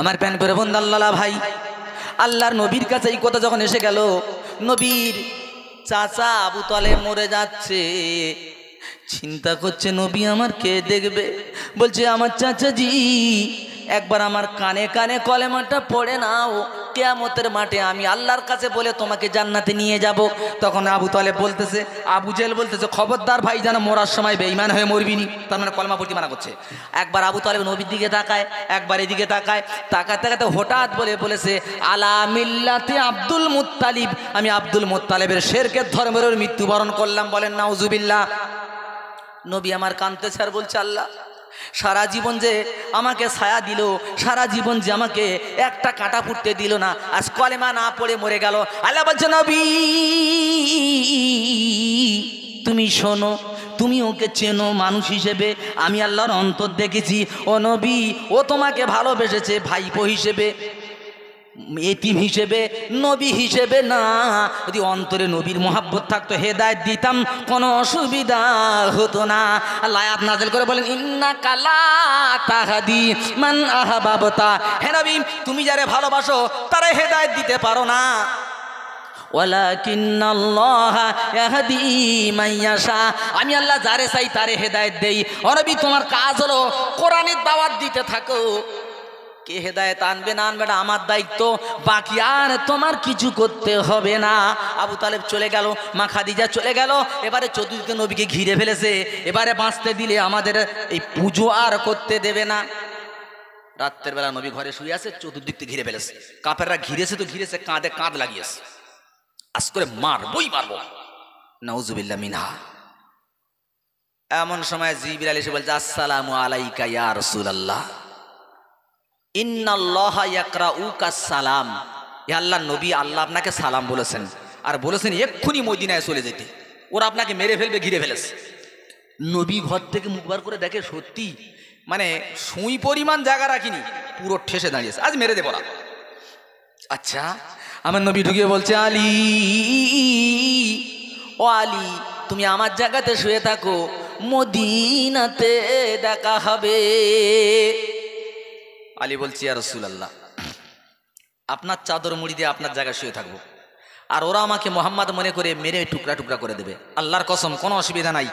আমার প্যান করে বন্ধু আল্লাহ ভাই, আল্লাহর নবীর কাছে এই কথা যখন এসে গেল, নবীর চাচা আবু তালেব মরে যাচ্ছে, চিন্তা করছে নবী আমার কে দেখবে। বলছে আমার চাচাজি একবার আমার কানে কানে কলেমাটা পড়ে নাও, কিয়ামতের মাঠে আমি আল্লাহর কাছে বলে তোমাকে জান্নাতে নিয়ে যাব। তখন আবু তালেব বলতেছে, আবু জেহেল বলতেছে, খবরদার ভাই যেন মরার সময় বেঈমান হয়ে মরবিনি। তার মানে কলেমা পড়তে মানা করছে। একবার আবু তালেব নবীর দিকে তাকায়, একবার এদিকে তাকায়, তাকাতে তাকাতে হঠাৎ বলেছে আলা মিল্লাতে আব্দুল মুত্তালিব, আমি আব্দুল মুত্তালিবের শিরকের ধর্মের মৃত্যুবরণ করলাম। বলেন নাউজুবিল্লাহ। নবী আমার কাঁদতেছে আর বলছে, আল্লাহ সারা জীবন যে আমাকে ছায়া দিল, সারা জীবন যে আমাকে একটা কাঁটা ফুটতে দিল না, আজ কলেমা না পড়ে মরে গেল। আল্লাহ বলছে, নবী তুমি শোনো, তুমি ওকে চেনো মানুষ হিসেবে, আমি আল্লাহর অন্তর দেখেছি। ও নবী, ও তোমাকে ভালোবেসেছে ভাইপো হিসেবে, এতিম হিসেবে, নবী হিসেবে না। যদি অন্তরে নবীর মোহাব্বত থাকতো হেদায়েত দিতাম, কোনো অসুবিধা হতো না। আল্লাহ আয়াত নাযিল করে বলেন, ইন্নাকা লা তাহদি মান আহবাবতা, হে নবী তুমি যারে ভালোবাসো তারে হেদায়েত দিতে পারো না, ওয়ালাকিন্নাল্লাহা ইয়াহদি মান ইয়াশা, আমি আল্লাহ যারে চাই তারে হেদায়েত দেই। ও নবী তোমার কাজ হলো কোরআনের দাওয়াত দিতে থাকো, কে হেদায়েত আনবে না আনবে না আমার দায়িত্ব, বাকি আর তোমার কিছু করতে হবে না। আবু তালেব চলে গেল, মা খাদিজা চলে গেল, এবারে চতুর্দিকে নবীকে ঘিরে ফেলেছে। এবারে বাঁচতে দিলে আমাদের এই পুজো আর করতে দেবে না। রাত্রের বেলা নবী ঘরে শুয়ে আছে, চতুর্দিক থেকে ঘিরে ফেলেছে। কাফেররা ঘিরেছে তো ঘিরেছে, কাঁধে কাঁধ লাগিয়েছে, আজ করে মারবই মারবো, নাউজুবিল্লাহ মিনহা। এমন সময় জিবরাইল এসে বলছে, আসসালামু আলাইকা ইয়া রাসূলুল্লাহ, ইন্নাল্লাহা ইয়াকরাউকা সালাম, হে আল্লাহর নবী আল্লাহ আপনাকে সালাম বলেছেন, আর বলেছেন এক্ষুনি মদিনায় চলে যেতে, ওরা আপনাকে মেরে ফেলবে, ঘিরে ফেলেছে। নবী ঘর থেকে মুখ বার করে দেখে সত্যি মানে সুই পরিমাণ জায়গা রাখিনি, পুরো ঠেসে দাঁড়িয়েছে, আজ মেরে দেবো না। আচ্ছা, আমার নবী ঢুকিয়ে বলছে, আলী ও আলী তুমি আমার জায়গাতে শুয়ে থাকো, মদিনাতে দেখা হবে। আলী বলছি, ইয়া রাসূলুল্লাহ আপনার চাদর মুড়ি দিয়ে আপনার জায়গায় শুয়ে থাকবো, আর ওরা আমাকে মোহাম্মদ মনে করে মেরে টুকরা টুকরা করে দেবে, আল্লাহর কসম কোনো অসুবিধা নাই।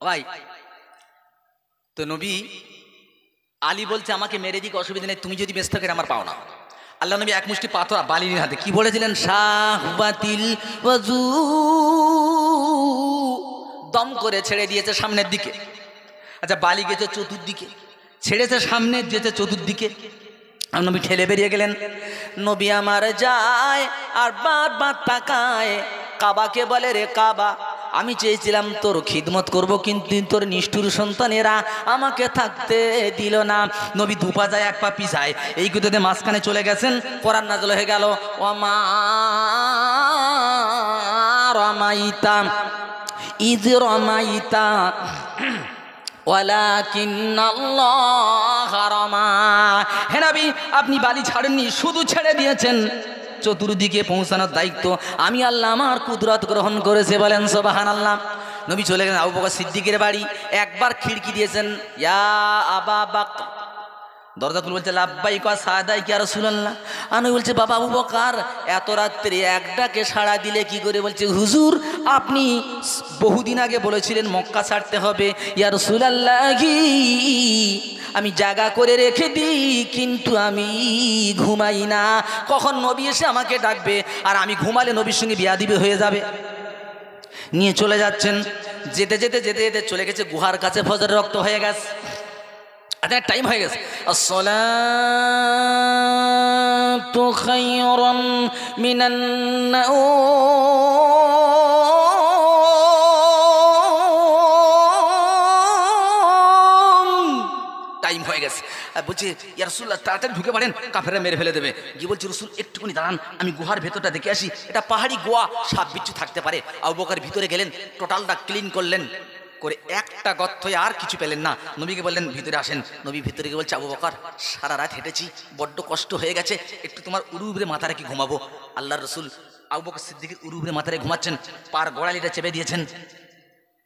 ভাই তো নবী আলী বলছে আমাকে মেরে দিকে অসুবিধা নেই, তুমি যদি ব্যস্ত থাকে আমার পাও না। আল্লাহ নবী এক মুষ্টি পাথর বালির হাতে কি বলেছিলেন, শাহবাতিল ওয়াজু, দম করে ছেড়ে দিয়েছে সামনের দিকে। আচ্ছা বালি গেছে চতুর্দিকে, ছেড়েছে সামনে, যেতে চতুর্দিকে। নবী ঠেলে বেরিয়ে গেলেন। নবী আমার যায় আর বারবার তাকায়, কাবাকে বলে, রে কাবা আমি চেয়েছিলাম তোর খিদমত করব, কিন্তু তোর নিষ্ঠুর সন্তানেরা আমাকে থাকতে দিল না। নবী দুপা যায় এক পা পিছায়, এই কুতোতে মাঝখানে চলে গেছেন। কোরআন নাযিল হয়ে গেল, ওমা রামাইতা ইয রামাইতা ওয়ালাকিন্নাল্লাহা রামা, হে নবী আপনি বালি ছাড়েননি, শুধু ছেড়ে দিয়েছেন, চতুর্দিকে পৌঁছানোর দায়িত্ব আমি আল্লাহ আমার কুদরত গ্রহণ করেছে। বলেন সুবহানাল্লাহ। নবী চলে গেলেন আবু বকর সিদ্দিকের বাড়ি, একবার খিড়কি দিয়েছেন, ইয়া আবা বকর, দরজা খুলে বলছে লাব্বাইক ওয়া সাদাইক ইয়া রাসূলুল্লাহ। আমি বলছে বাবা আবু বকর এত রাত্রে এক ডাকে সাড়া দিলে কি করে? বলছে হুজুর আপনি বহুদিন আগে বলেছিলেন মক্কা ছাড়তে হবে, ইয়া রাসূলুল্লাহি আমি জায়গা করে রেখে দিই, কিন্তু আমি ঘুমাই না, কখন নবী এসে আমাকে ডাকবে, আর আমি ঘুমালে নবীর সঙ্গে বিয়াদবি হয়ে যাবে। নিয়ে চলে যাচ্ছেন, যেতে যেতে যেতে যেতে চলে গেছে গুহার কাছে, ফজরের রক্ত হয়ে গেছে, আচ্ছা টাইম হয়ে গেছে। আসসালাতু খায়রুম মিনান নাওম, টাইম হয়ে গেছে। বলছে ইয়া রাসূলুল্লাহ তাড়াতাড়ি ঢুকে পড়েন, কাফেররা মেরে ফেলে দেবে। কি বলছে রাসূল একটুখানি দাঁড়ান, আমি গুহার ভেতরটা দেখে আসি, এটা পাহাড়ি গুহা, সাপ বিচ্ছু থাকতে পারে। আবু বকর ভিতরে গেলেন, টোটালটা ক্লিন করলেন, করে একটা গর্ত আর কিছু পেলেন না। নবীকে বললেন ভিতরে আসেন। নবী ভিতরে গিয়ে বলছে, আবু বকর সারা রাত হেঁটেছি, বড্ড কষ্ট হয়ে গেছে, একটু তোমার উড়ু উপরে মাথা রেখে ঘুমাবো। আল্লাহর রসুল আবু বকর সিদ্দিকের উড়ু উপরে মাথা রেখে ঘুমাচ্ছেন, পার গোড়ালিটা চেপে দিয়েছেন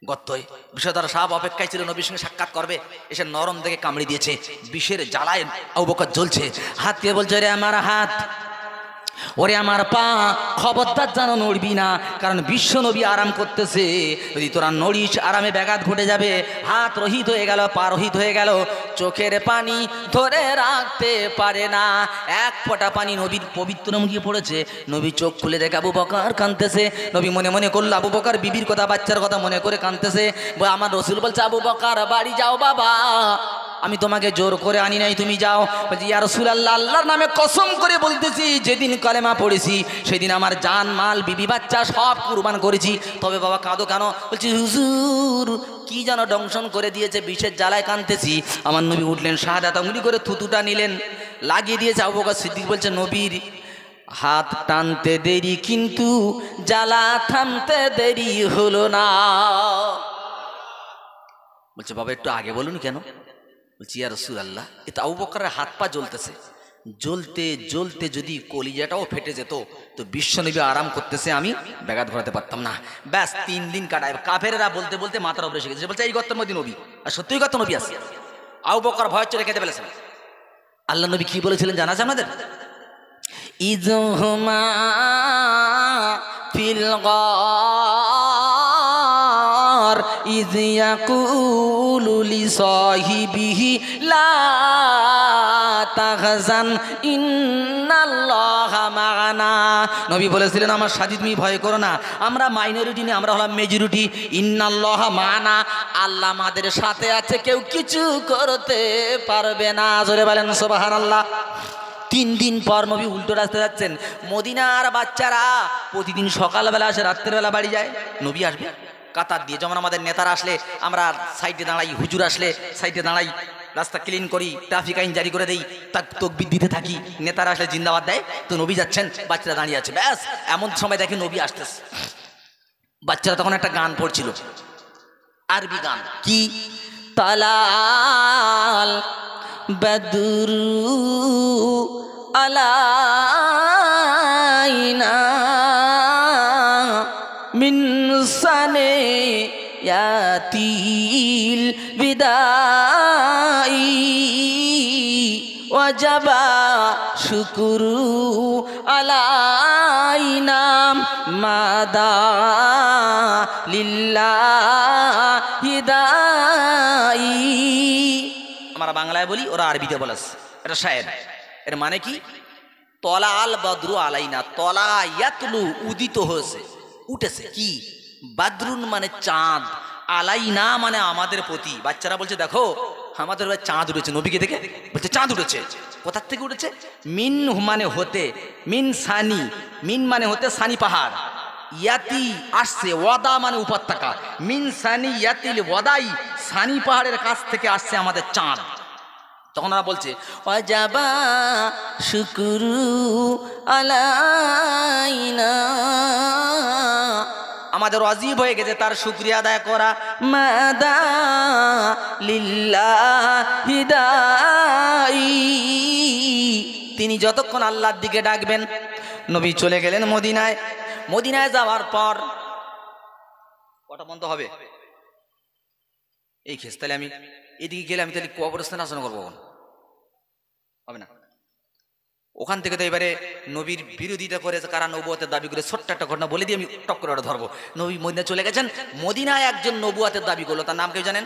গর্তয়। বিষধর সাহাব অপেক্ষায় ছিল নবীর সঙ্গে সাক্ষাৎ করবে, এসে নরম দেখে কামড়ে দিয়েছে। বিষের জ্বালায় আবু বকর জ্বলছে, হাত দিয়ে বলছে, রে আমার হাত, ওরে আমার পা, খবরদার যেন নড়বি না, কারণ বিশ্ব নবী আরাম করতেছে, যদি তোরা নড়িস আরামে ব্যাঘাত ঘটে যাবে। হাত রহিত হয়ে গেল, পা রহিত হয়ে গেল, চোখের পানি ধরে রাখতে পারে না, এক ফোঁটা পানি নবীর পবিত্র মুখে পড়েছে। নবী চোখ খুলে দেখে আবু বকর কাঁদতেছে। নবী মনে মনে করলো আবু বকর বিবির কথা, বাচ্চার কথা মনে করে কাঁদতেছে। আমার রসুল বলছে, আবু বকর বাড়ি যাও বাবা, আমি তোমাকে জোর করে আনি নাই, তুমি যাও। বলছি, ইয়া রাসূলুল্লাহ, আল্লাহর নামে কসম করে বলতেছি, যেদিন কালেমা পড়েছি সেদিন আমার জান মাল বিবি বাচ্চা সব কুরবান করেছি। তবে বাবা কাঁদো কেন? বলছি, হুজুর কি যেন দংশন করে দিয়েছে, বিষের জ্বালায় কাঁদতেছি। আমার নবী উঠলেন, শাহাদাত আঙ্গুলি করে থুতুটা নিলেন, লাগিয়ে দিয়েছে। আবু বকর সিদ্দিক বলছে, নবীর হাত টানতে দেরি, কিন্তু জ্বালা থামতে দেরি হলো না। বলছে, বাবা একটু আগে বলুন কেন? বলছি, ইয়া রাসূলুল্লাহ, এটা আবু বকরের হাত পা জ্বলতেছে, জ্বলতে জ্বলতে যদি কলিজাটাও ফেটে যেত তো বিশ্বনবী আরাম করতেছে, আমি ব্যাঘাত ঘটাতে পারতাম না। ব্যাস 3 দিন কাটায়। কাফেরেরা বলতে বলতে মাথার উপরে এসে গেছে, বলছে এই গর্তের মধ্যে নবী, আর সত্যিই গর্ত নবী আছে। আবু বকর ভয় চলে খেতে ফেলেছেন। আল্লাহ নবী কি বলেছিলেন জানা আছে আমাদের? ইজহুমা ফিল গার ইয ইয়াকুলু লিসাহিবিহি লা তাহজান ইন্নাল্লাহা মা'ানা। নবী বলেছিলেন, আমার সাথী তুমি ভয় করো না, আমরা মাইনরিটি না, আমরা হলাম মেজরিটি। ইন্নাল্লাহা মা'ানা, আল্লাহ আমাদের সাথে আছে, কেউ কিছু করতে পারবে না। জোরে বলেন সুবহানাল্লাহ। 3 দিন পর নবী উল্টো রাস্তা যাচ্ছেন। মদিনার বাচ্চারা প্রতিদিন সকালবেলা আসে, রাত্রেবেলা বাড়ি যায়। নবী আসবে কাতার দিয়ে, যেমন আমাদের নেতারা আসলে আমরা সাইডে দাঁড়াই, হুজুর আসলে সাইডে দাঁড়াই, রাস্তা ক্লিন করি, ট্রাফিক আইন জারি করে দেই, তাকবীর দিতে থাকি। নেতারা আসলে জিন্দাবাদ দেয়, তো নবী যাচ্ছেন, বাচ্চারা দাঁড়িয়ে আছে। ব্যাস এমন সময় দেখে নবী আসতেছে। বাচ্চারা তখন একটা গান পড়ছিল, আরবি গান। কি? তালাল বদরু আলাইনা মিন সানিয়াতিল বিদাই ওয়াজাবা শুকরু আলাইনা মাদা লিল্লাহি দাই। আমরা বাংলায় বলি, ওরা আরবিতে বলেছে। এটা শায়ের। এর মানে কি? তলা আল বদরু আলাইনা, তলা ইয়াতলু উদিত হয়েছে, উঠেছে। কি? বাদরুন মানে চাঁদ, আলাইনা মানে আমাদের প্রতি। বাচ্চারা বলছে, দেখো আমাদের চাঁদ উঠেছে। নবীকে দেখে বলছে চাঁদ উঠেছে। কোথার থেকে উঠেছে? মিন মানে হতে, মিন সানি, মিন মানে হতে, সানি পাহাড়, ইয়াতি আসছে, ওয়াদা মানে উপত্যকা, মিন সানি ইয়াতিল ওয়াদাই, সানি পাহাড়ের কাছ থেকে আসছে আমাদের চাঁদ। তখন ওরা বলছে, ওয়াজাবা শুকরু আলাইনা, আমাদের ওয়াজিব হয়ে গেছে তার শুকরিয়া আদায় করা। মাদা লিল্লাহি দাই, তিনি যতক্ষণ আল্লাহর দিকে ডাকবেন। নবী চলে গেলেন মদিনায়। মদিনায় যাওয়ার পর কটা বন্ধ হবে এই খেস, তাহলে আমি এদিকে গেলে আমি তাহলে কবরস্থানে আসন করবো, হবে না। ওখান থেকে তো এবারে নবীর বিরোধিতা করে কারা নবুয়তের দাবি করে, ছোট্ট একটা ঘটনা বলে দিয়ে আমি টক করে ওটা ধরবো। নবী মদিনা চলে গেছেন। মদিনায় একজন নবুয়তের দাবি করলো, তার নাম কেউ জানেন?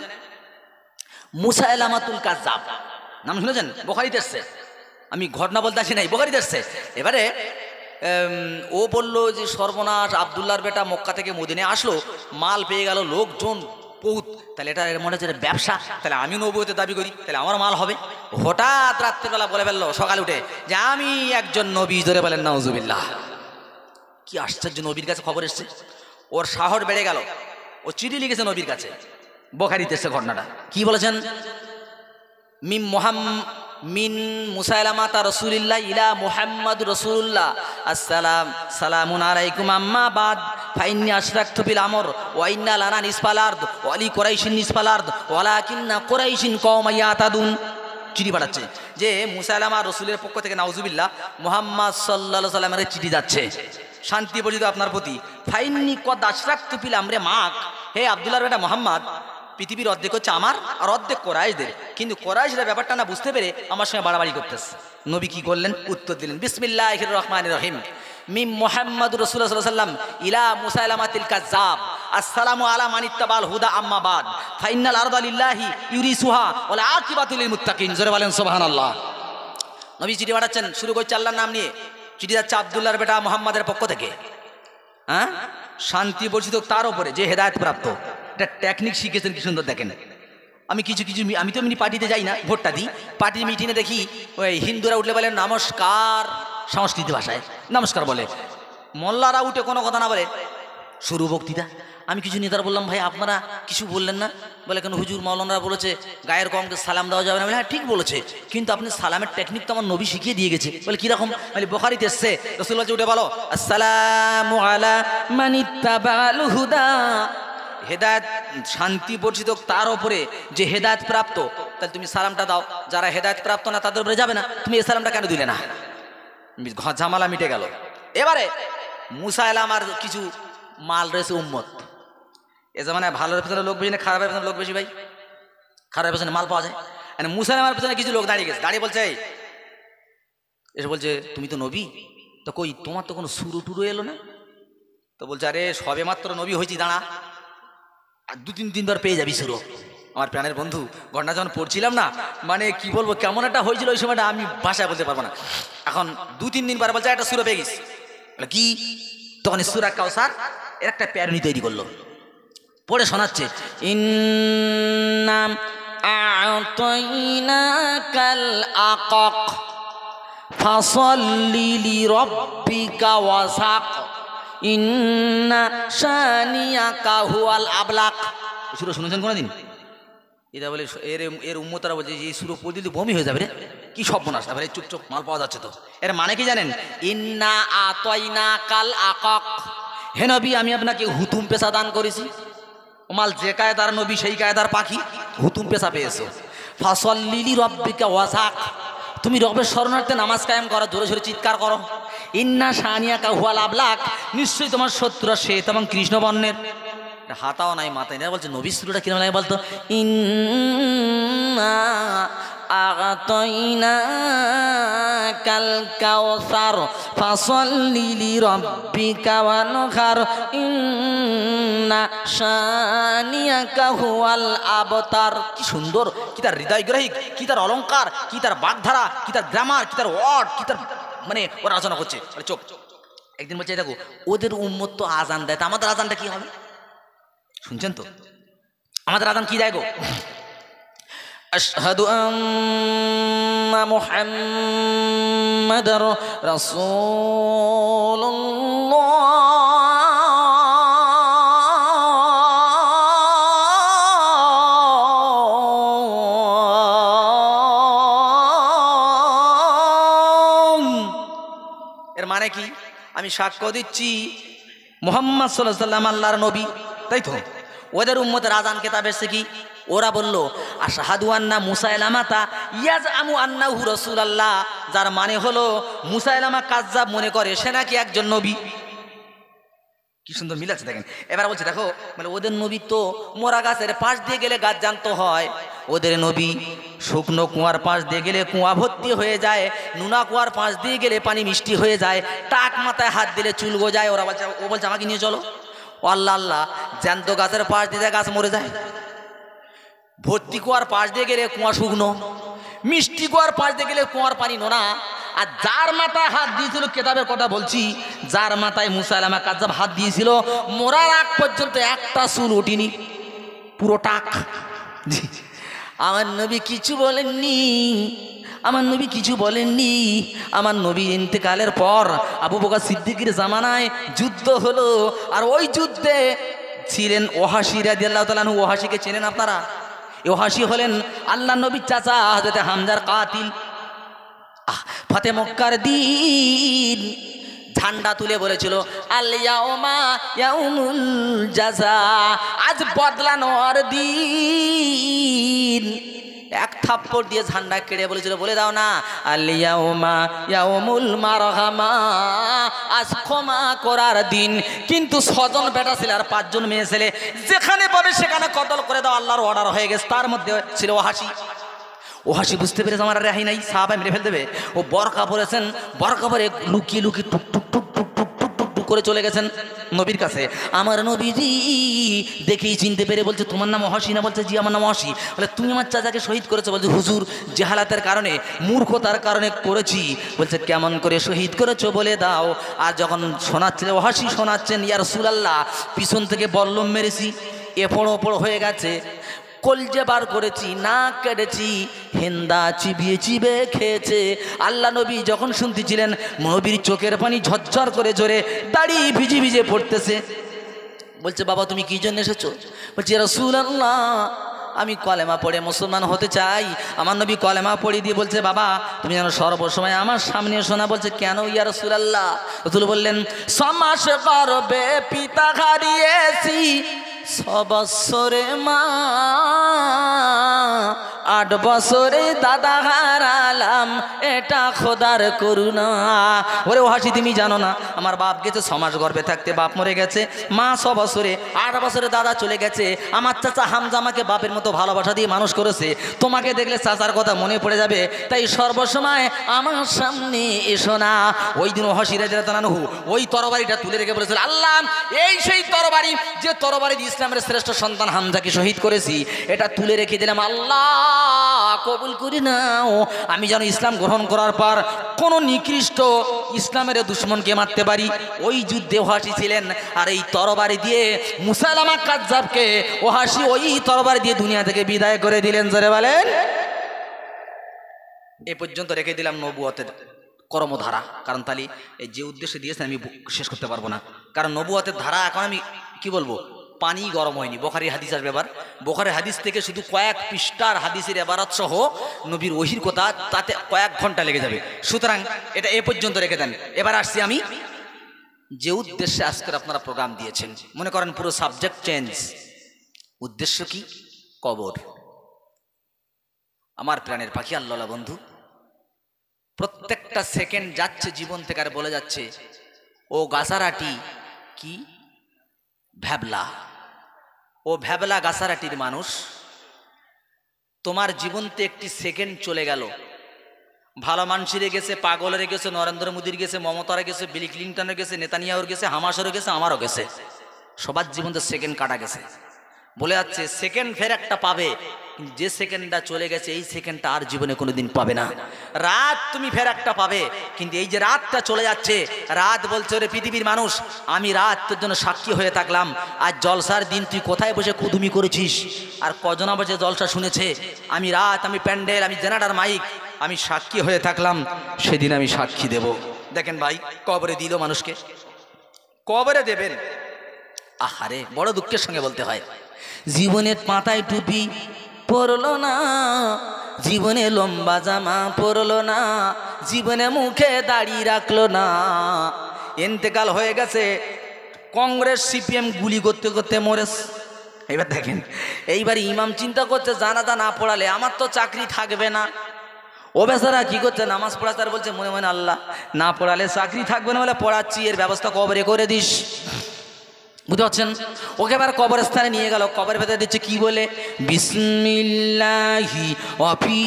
মুসাইলামাতুল কাজ্জাব। নাম শুনেছেন? বুখারীতে এসেছে। আমি ঘটনা বলতে আসি নাই, বুখারীতে এসেছে। এবারে ও বলল যে সর্বনাশ, আব্দুল্লাহর বেটা মক্কা থেকে মদিনায় আসলো, মাল পেয়ে গেল, লোকজন বহুত, তাহলে এটা মনে হচ্ছে ব্যবসা, তাহলে আমি নবুয়তের দাবি করি, তাহলে আমার মাল হবে। হঠাৎ রাত্রিবেলা বলে ফেললো, সকালে উঠে, যে আমি একজন নবী। ধরে বলেন নাউজুবিল্লাহ। কি আশ্চর্য, নবীর কাছে খবর এসছে, ওর সাহস বেড়ে গেল, ও চিঠি লিখেছে নবীর কাছে। বুখারীতে এসেছে ঘটনাটা। কি বলেছেন? মিন মুসাইলামাতা রাসূলিল্লাহ ইলা মুহাম্মাদুর রাসূলুল্লাহ, আসসালাম সালামুন আলাইকুম, আম্মা বাদ, ফাইন্নি আশরাকতু বিল আমর ওয়া ইন্না লানা নিসফাল আরদ ওয়া লি কুরাইশিন নিসফাল আরদ ওয়ালাকিন্না কুরাইশিন কওমান ইয়াতাদুন। চিঠি পাঠাচ্ছে যে মুসাইলামা রাসূলের পক্ষ থেকে নাউজুবিল্লাহ মুহাম্মদ সাল্লাল্লাহু আলাইহি ওয়াসাল্লামের চিঠি যাচ্ছে, শান্তি বর্ষিত আপনার প্রতি। ফাইন্নি কদ আশরাকতু বিল আমরে মাক, হে আব্দুল্লাহর বেটা মুহাম্মদ, পৃথিবীর অর্ধেক হচ্ছে আমার আর অর্ধেক কোরাইশদের, কিন্তু কোরাইশরা ব্যাপারটা না বুঝতে পেরে আমার সঙ্গে বাড়াবাড়ি করতেছে। নবী কি করলেন? উত্তর দিলেন, বিসমিল্লাহির রহমানির রহিম, মিম মুহাম্মাদুর রাসূলুল্লাহ সাল্লাল্লাহু আলাইহি ওয়াসাল্লাম ইলা মুসাইলামাতিল কাজ্জাব, আসসালামু আলা মান ইত্তাবাল হুদা আম্মা বাদ, ফাইনাল আরদা লিল্লাহি ইউরিসুহা ওয়াল আকিবাতু লিল মুত্তাকিন। জোরে বলেন সুবহানাল্লাহ। নবী চিঠি পাঠাচ্ছেন, শুরু করছে আল্লাহর নাম নিয়ে। চিঠি যাচ্ছে আব্দুল্লাহর বেটা মুহাম্মাদের পক্ষ থেকে, হ্যাঁ, শান্তি বর্ষিত তার উপরে যে হেদায়েত প্রাপ্ত। এটা টেকনিক শিখেছেন কি সুন্দর দেখেন। আমি আমি তো এমনি পার্টিতে যাই না, ভোটটা দিই। পার্টির মিটিংয়ে দেখি ওই হিন্দুরা উঠলে বলে নমস্কার, সংস্কৃত ভাষায় নমস্কার বলে। মোল্লারা উঠে কোনো কথা না বলে, শুরু বক্তৃতা। আমি কিছু নেতারা বললাম, ভাই আপনারা কিছু বললেন না? বলে কেন হুজুর মৌলানারা বলেছে গায়ের কমকে সালাম দেওয়া যাবে না। বলে হ্যাঁ ঠিক বলেছে, কিন্তু আপনি সালামের টেকনিক তো আমার নবী শিখিয়ে দিয়ে গেছে। বলে কীরকম? বলে বুখারীতে এসছে, রাসূলুল্লাহ উঠে বলো আসসালামু আলা মান ইত্তাবাল হুদা, হেদায়েত শান্তি বর্ষিত তার ওপরে যে হেদায়েত প্রাপ্ত। তাহলে তুমি সালামটা দাও, যারা হেদায়েত প্রাপ্ত না তাদের উপরে যাবে না। তুমি এই সালামটা কেন দিলে না? ঝামেলা মিটে গেল। এবারে মুসাইলামার কিছু মাল রয়েছে উম্মত। এ জামানায় ভালোর পেছনে লোক বেশি না খারাপের পেছনে লোক বেশি? ভাই খারাপের পেছনে মাল পাওয়া যায়। মুসাইলামার পেছনে কিছু লোক দাঁড়িয়ে গেছে, দাঁড়িয়ে বলছে, এসে বলছে তুমি তো নবী, তো কই তোমার তো কোনো সুরু টুরু এলো না? তো বলছে আরে সবে মাত্র নবী হয়েছি, দাঁড়া, আর 2-3 বার পেয়ে যাবি সুরো। আমার প্রাণের বন্ধু, ঘটনা যখন পড়ছিলাম না, মানে কি বলবো, কেমন একটা হয়েছিল ওই সময়টা, আমি ভাষায় বলতে পারবো না। এখন 2-3 দিন পরে বলছে একটা সুরো পেয়ে গেছি। কি? তখন সূরা কাউসার এর একটা প্যারনি তৈরি করলো, পড়ে শোনাচ্ছে, ইন্না আ'তাইনাকাল আকাক ফাসাল্লি লিরাব্বিকা ওয়াসাক ইন্না শানিয়াকা হুয়াল আবলাক। সুরা শুনেছেন কোনোদিন? এটা বলে এর উম্মতরা বলছে যে এই সুরা পড়ে দিলে বমি হয়ে যাবে রে, কি সর্বনাশ। তারপরে চুপ চুপ, মাল পাওয়া যাচ্ছে তো। এর মানে কি জানেন? ইন্না আ'তাইনাকাল আকাক, হে নবী আমি আপনাকে হুতুম পেশা দান করেছি। মাল যে কায়দার নবী সেই কায়দার পাখি, হুতুম পেশা পেয়েছো। ফাসাল্লি লিরাব্বিকা ওয়াসাক, তুমি রবের শরণার্থে নামাজ কায়েম করো, জোরে জোরে চিৎকার করো। ইন্না শানিয়াকা হুয়াল আবলাক, নিশ্চয়ই তোমার শত্রুরা শ্বেত এবং কৃষ্ণ বর্ণের। হাতাও নাই মাথায় না, বলছে নবী শুরুটা কিরম লাগে বলতো, ইন্না আ'তাইনাকাল কাউসার ফাসাল্লি লিরাব্বিকা ওয়ানহার ইন্না শানিয়াকা হুয়াল আবতার। কি সুন্দর, কি তার হৃদয়গ্রাহিক, কি তার অলঙ্কার, কি তার বাগধারা, কি তার গ্রামার, কি তার ওয়ার্ড, কি তার মানে ওরা আলোচনা করছে। চোখ একদিন বলছে দেখো ওদের উম্মত তো আজান দেয়, তা আমাদের আজানটা কি হবে? শুনছেন তো আমাদের আজান কি দেয় গো? আশহাদু আন্না মুহাম্মাদার রাসূলুল্লাহ। এর মানে কি? আমি সাক্ষ্য দিচ্ছি মুহাম্মদ সাল্লাল্লাহু আলাইহি ওয়াসাল্লাম আল্লাহর নবী, তাই তো? ওদের উম্মতের আজান কেতাব এসেছে কি? ওরা বলল আশহাদু আন্না মুসাইলামাতা ইয়াজআমু আন্নাহু রাসূলুল্লাহ, যার মানে হলো মুসাইলামা কাজ্জাব মনে করে সে নাকি একজন নবী। কি সুন্দর মিল আছে দেখেন। এবার বলছে দেখো, মানে ওদের নবী তো মোরা গাছের পাশ দিয়ে গেলে গাছ জ্যান্ত হয়, ওদের নবী শুকনো কুয়ার পাশ দিয়ে গেলে কুয়া ভর্তি হয়ে যায়, নুনা কুয়ার পাশ দিয়ে গেলে পানি মিষ্টি হয়ে যায়, টাক মাথায় হাত দিলে চুল গজায়। ওরা বলছে, ও বলছে আমাকে নিয়ে চলো। ও আল্লাহ আল্লাহ, জ্যান্ত গাছের পাশ দিয়ে গাছ মরে যায়, ভর্তি কুয়ার পাশ দিয়ে গেলে কুয়া শুকনো, মিষ্টি কুয়ার পাশ দিয়ে গেলে কুয়ার পানি নোনা। আর যার মাথায় হাত দিয়েছিল, কেতাবের কথা বলছি, যার মাথায় মুসাইলামা কাজ্জাব হাত দিয়েছিল, মরার আগ পর্যন্ত একটা চুল উঠিনি, পুরো টাক। আমার নবী কিছু বলেননি, আমার নবী কিছু বলেননি। আমার নবী ইন্তেকালের পর আবু বকর সিদ্দিকের জামানায় যুদ্ধ হলো, আর ওই যুদ্ধে ছিলেন ওহাশি রাদিয়াল্লাহু তাআলা আনহু। ওহাশিকে চেনেন আপনারা? ওহাশি হলেন আল্লাহ নবীর চাচা হযরত হামজার কাতিল। ফাতে মক্কার দিন ঝান্ডা তুলে বলেছিল আল ইয়াউমা ইয়াউমুল জাযা, আজ বদলানোর দিন। এক থাপ্পড় দিয়ে ঝান্ডা কেড়ে বলেছিল বলে দাও না আল ইয়াউমা ইয়াউমুল মারহামা, আজ ক্ষমা করার দিন। কিন্তু 6 জন বেটা ছেলে আর 5 জন মেয়ে ছেলে যেখানে পাবে সেখানে কতল করে দাও, আল্লাহর অর্ডার হয়ে গেছে। তার মধ্যে ছিল ওহাসি বুঝতে পেরেছে আমার রেহাই নাই, সাহাবাই মেরে ফেল দেবে। ও বরকা পরেছেন, বরকা পরে লুকিয়ে লুকিয়ে টুক টুক টুক টুক টুক টুক টুক টুক করে চলে গেছেন নবীর কাছে। আমার নবীজি দেখেই চিনতে পেরে বলছে তোমার নাম ওহাসি না? বলছে জি আমার নাম ওহাসি। বলে তুমি আমার চাচাকে শহীদ করেছো? বলছে হুজুর জেহালাতের কারণে, মূর্খতার কারণে করেছি। বলছে কেমন করে শহীদ করেছো বলে দাও। আর যখন শোনাচ্ছিলেন ওহাসি শোনাচ্ছেন ইয়া রাসূলুল্লাহ, পিছন থেকে বল্লম মেরেছি, এপড় ওপড় হয়ে গেছে, কলজে বার করেছি, নাক কেটেছি, হেন্দা চিবিয়ে চিবিয়ে খেয়েছে। আল্লাহ নবী যখন শুনতেছিলেন নবীর চোখের পানি ঝরঝর করে জোরে দাড়ি ভিজে ভিজে পড়তেছে। বলছে বাবা তুমি কি জন্য এসেছো? বলছে ইয়া রাসূলুল্লাহ আমি কলেমা পড়ে মুসলমান হতে চাই। আমার নবী কলেমা পড়ে দিয়ে বলছে বাবা তুমি যেন সর্বসময় আমার সামনে এসো না। বলছে কেন ইয়া রাসূলুল্লাহ? রাসূল বললেন 6 মাস গর্ভে পিতা হারিয়েছি, 6 বছরে মা, 8 বছরে দাদা হারালাম, এটা খোদার করুণা। ওরে ওহাসি তুমি জানো না আমার বাপ গেছে 6 মাস গর্ভে থাকতে, বাপ মরে গেছে, মা 6 বছরে, 8 বছরে দাদা চলে গেছে। আমার চাচা হামজা আমাকে বাপের মতো ভালোবাসা দিয়ে মানুষ করেছে। তোমাকে দেখলে চাচার কথা মনে পড়ে যাবে, তাই সর্বসময় আমার সামনে এসো না। ওই দিন ওহাসি রাদিয়াল্লাহু আনহু ওই তরবারিটা তুলে রেখে বলেছিল আল্লাহ এই সেই তরবারি যে তরবারি দিয়ে ইসলামের শ্রেষ্ঠ সন্তান হামজাকে শহীদ করেছি, এটা তুলে রেখে দিলাম, আল্লাহ কবুল করি নাও। আমি যেন ইসলাম গ্রহণ করার পর কোন নিকৃষ্ট ইসলামের দুশমনকে মারতে পারি। ওই যুদ্ধে ওহাসি ছিলেন, আর এই তরবারি দিয়ে মুসাইলামা কাজ্জাবকে ওহাসি ওই তরবারি দিয়ে দুনিয়া থেকে বিদায় করে দিলেন। জোরে বলেন। এ পর্যন্ত রেখে দিলাম নবুয়তের কর্মধারা, কারণ তাহলে এই যে উদ্দেশ্যে দিয়েছেন আমি শেষ করতে পারবো না। কারণ নবুয়তের ধারা এখন আমি কি বলবো, পানি গরম হয়নি। বুখারীর হাদিস আসবে এবার, বুখারীর হাদিস থেকে শুধু কয়েক পৃষ্ঠার হাদিসের এবারত সহ নবীর ওহির কথা, তাতে কয়েক ঘন্টা লেগে যাবে। সুতরাং এটা এ পর্যন্ত রেখে দেন। এবার আসছি আমি যে উদ্দেশ্যে আজকের আপনারা প্রোগ্রাম দিয়েছেন। মনে করেন পুরো সাবজেক্ট চেঞ্জ। উদ্দেশ্য কি? কবর। আমার প্রাণের পাখি আল্লাহ বন্ধু, প্রত্যেকটা সেকেন্ড যাচ্ছে জীবন থেকে আর বলে যাচ্ছে ও গাছারাটি কি ভ্যাবলা, ও ভ্যাবলা গাছারাটির মানুষ, তোমার জীবনতে একটি সেকেন্ড চলে গেল। ভালো মানুষের গেছে, পাগলের গেছে, নরেন্দ্র মোদীর গেছে, মমতার গেছে, বিল ক্লিন্টনের গেছে, নেতানিয়াহুর গেছে, হামাসেরও গেছে, আমারও গেছে। সবার জীবনতে সেকেন্ড কাটা গেছে। বলে যাচ্ছে সেকেন্ড ফের একটা পাবে, যে সেকেন্ডটা চলে গেছে এই সেকেন্ডটা আর জীবনে কোনোদিন পাবে না। রাত তুমি ফের একটা পাবে, কিন্তু এই যে রাতটা চলে যাচ্ছে, রাত বলছে ওরে পৃথিবীর মানুষ আমি রাত তোর জন্য সাক্ষী হয়ে থাকলাম। আজ জলসার দিন তুই কোথায় বসে কুদুমি করেছিস, আর কজনা বসে জলসা শুনেছে। আমি রাত, আমি প্যান্ডেল, আমি জেনারেটর মাইক, আমি সাক্ষী হয়ে থাকলাম, সেদিন আমি সাক্ষী দেব। দেখেন ভাই, কবরে দিল মানুষকে, কবরে দেবেন। আহারে বড় দুঃখের সঙ্গে বলতে হয়, জীবনের মাথায় টুপি পরলো না, জীবনে লম্বা জামা পরলো না, জীবনে মুখে দাড়ি রাখলো না, ইন্তেকাল হয়ে গেছে। কংগ্রেস সিপিএম গুলি করতে করতে মরেছে। এবার দেখেন, এইবার ইমাম চিন্তা করছে জানাজা না পড়ালে আমার তো চাকরি থাকবে না। ও বেচারা কি করছে, নামাজ পড়াতে, আর বলছে মনে মনে আল্লাহ না পড়ালে চাকরি থাকবে না, বলে পড়াচ্ছি, এর ব্যবস্থা কবরে করে দিস। বুঝতে পারছেন? ওকে এবার কবরস্থানে নিয়ে গেল, কবরের ভেতরে দিচ্ছে কি বলে, বিসমিল্লাহি ওয়া ফি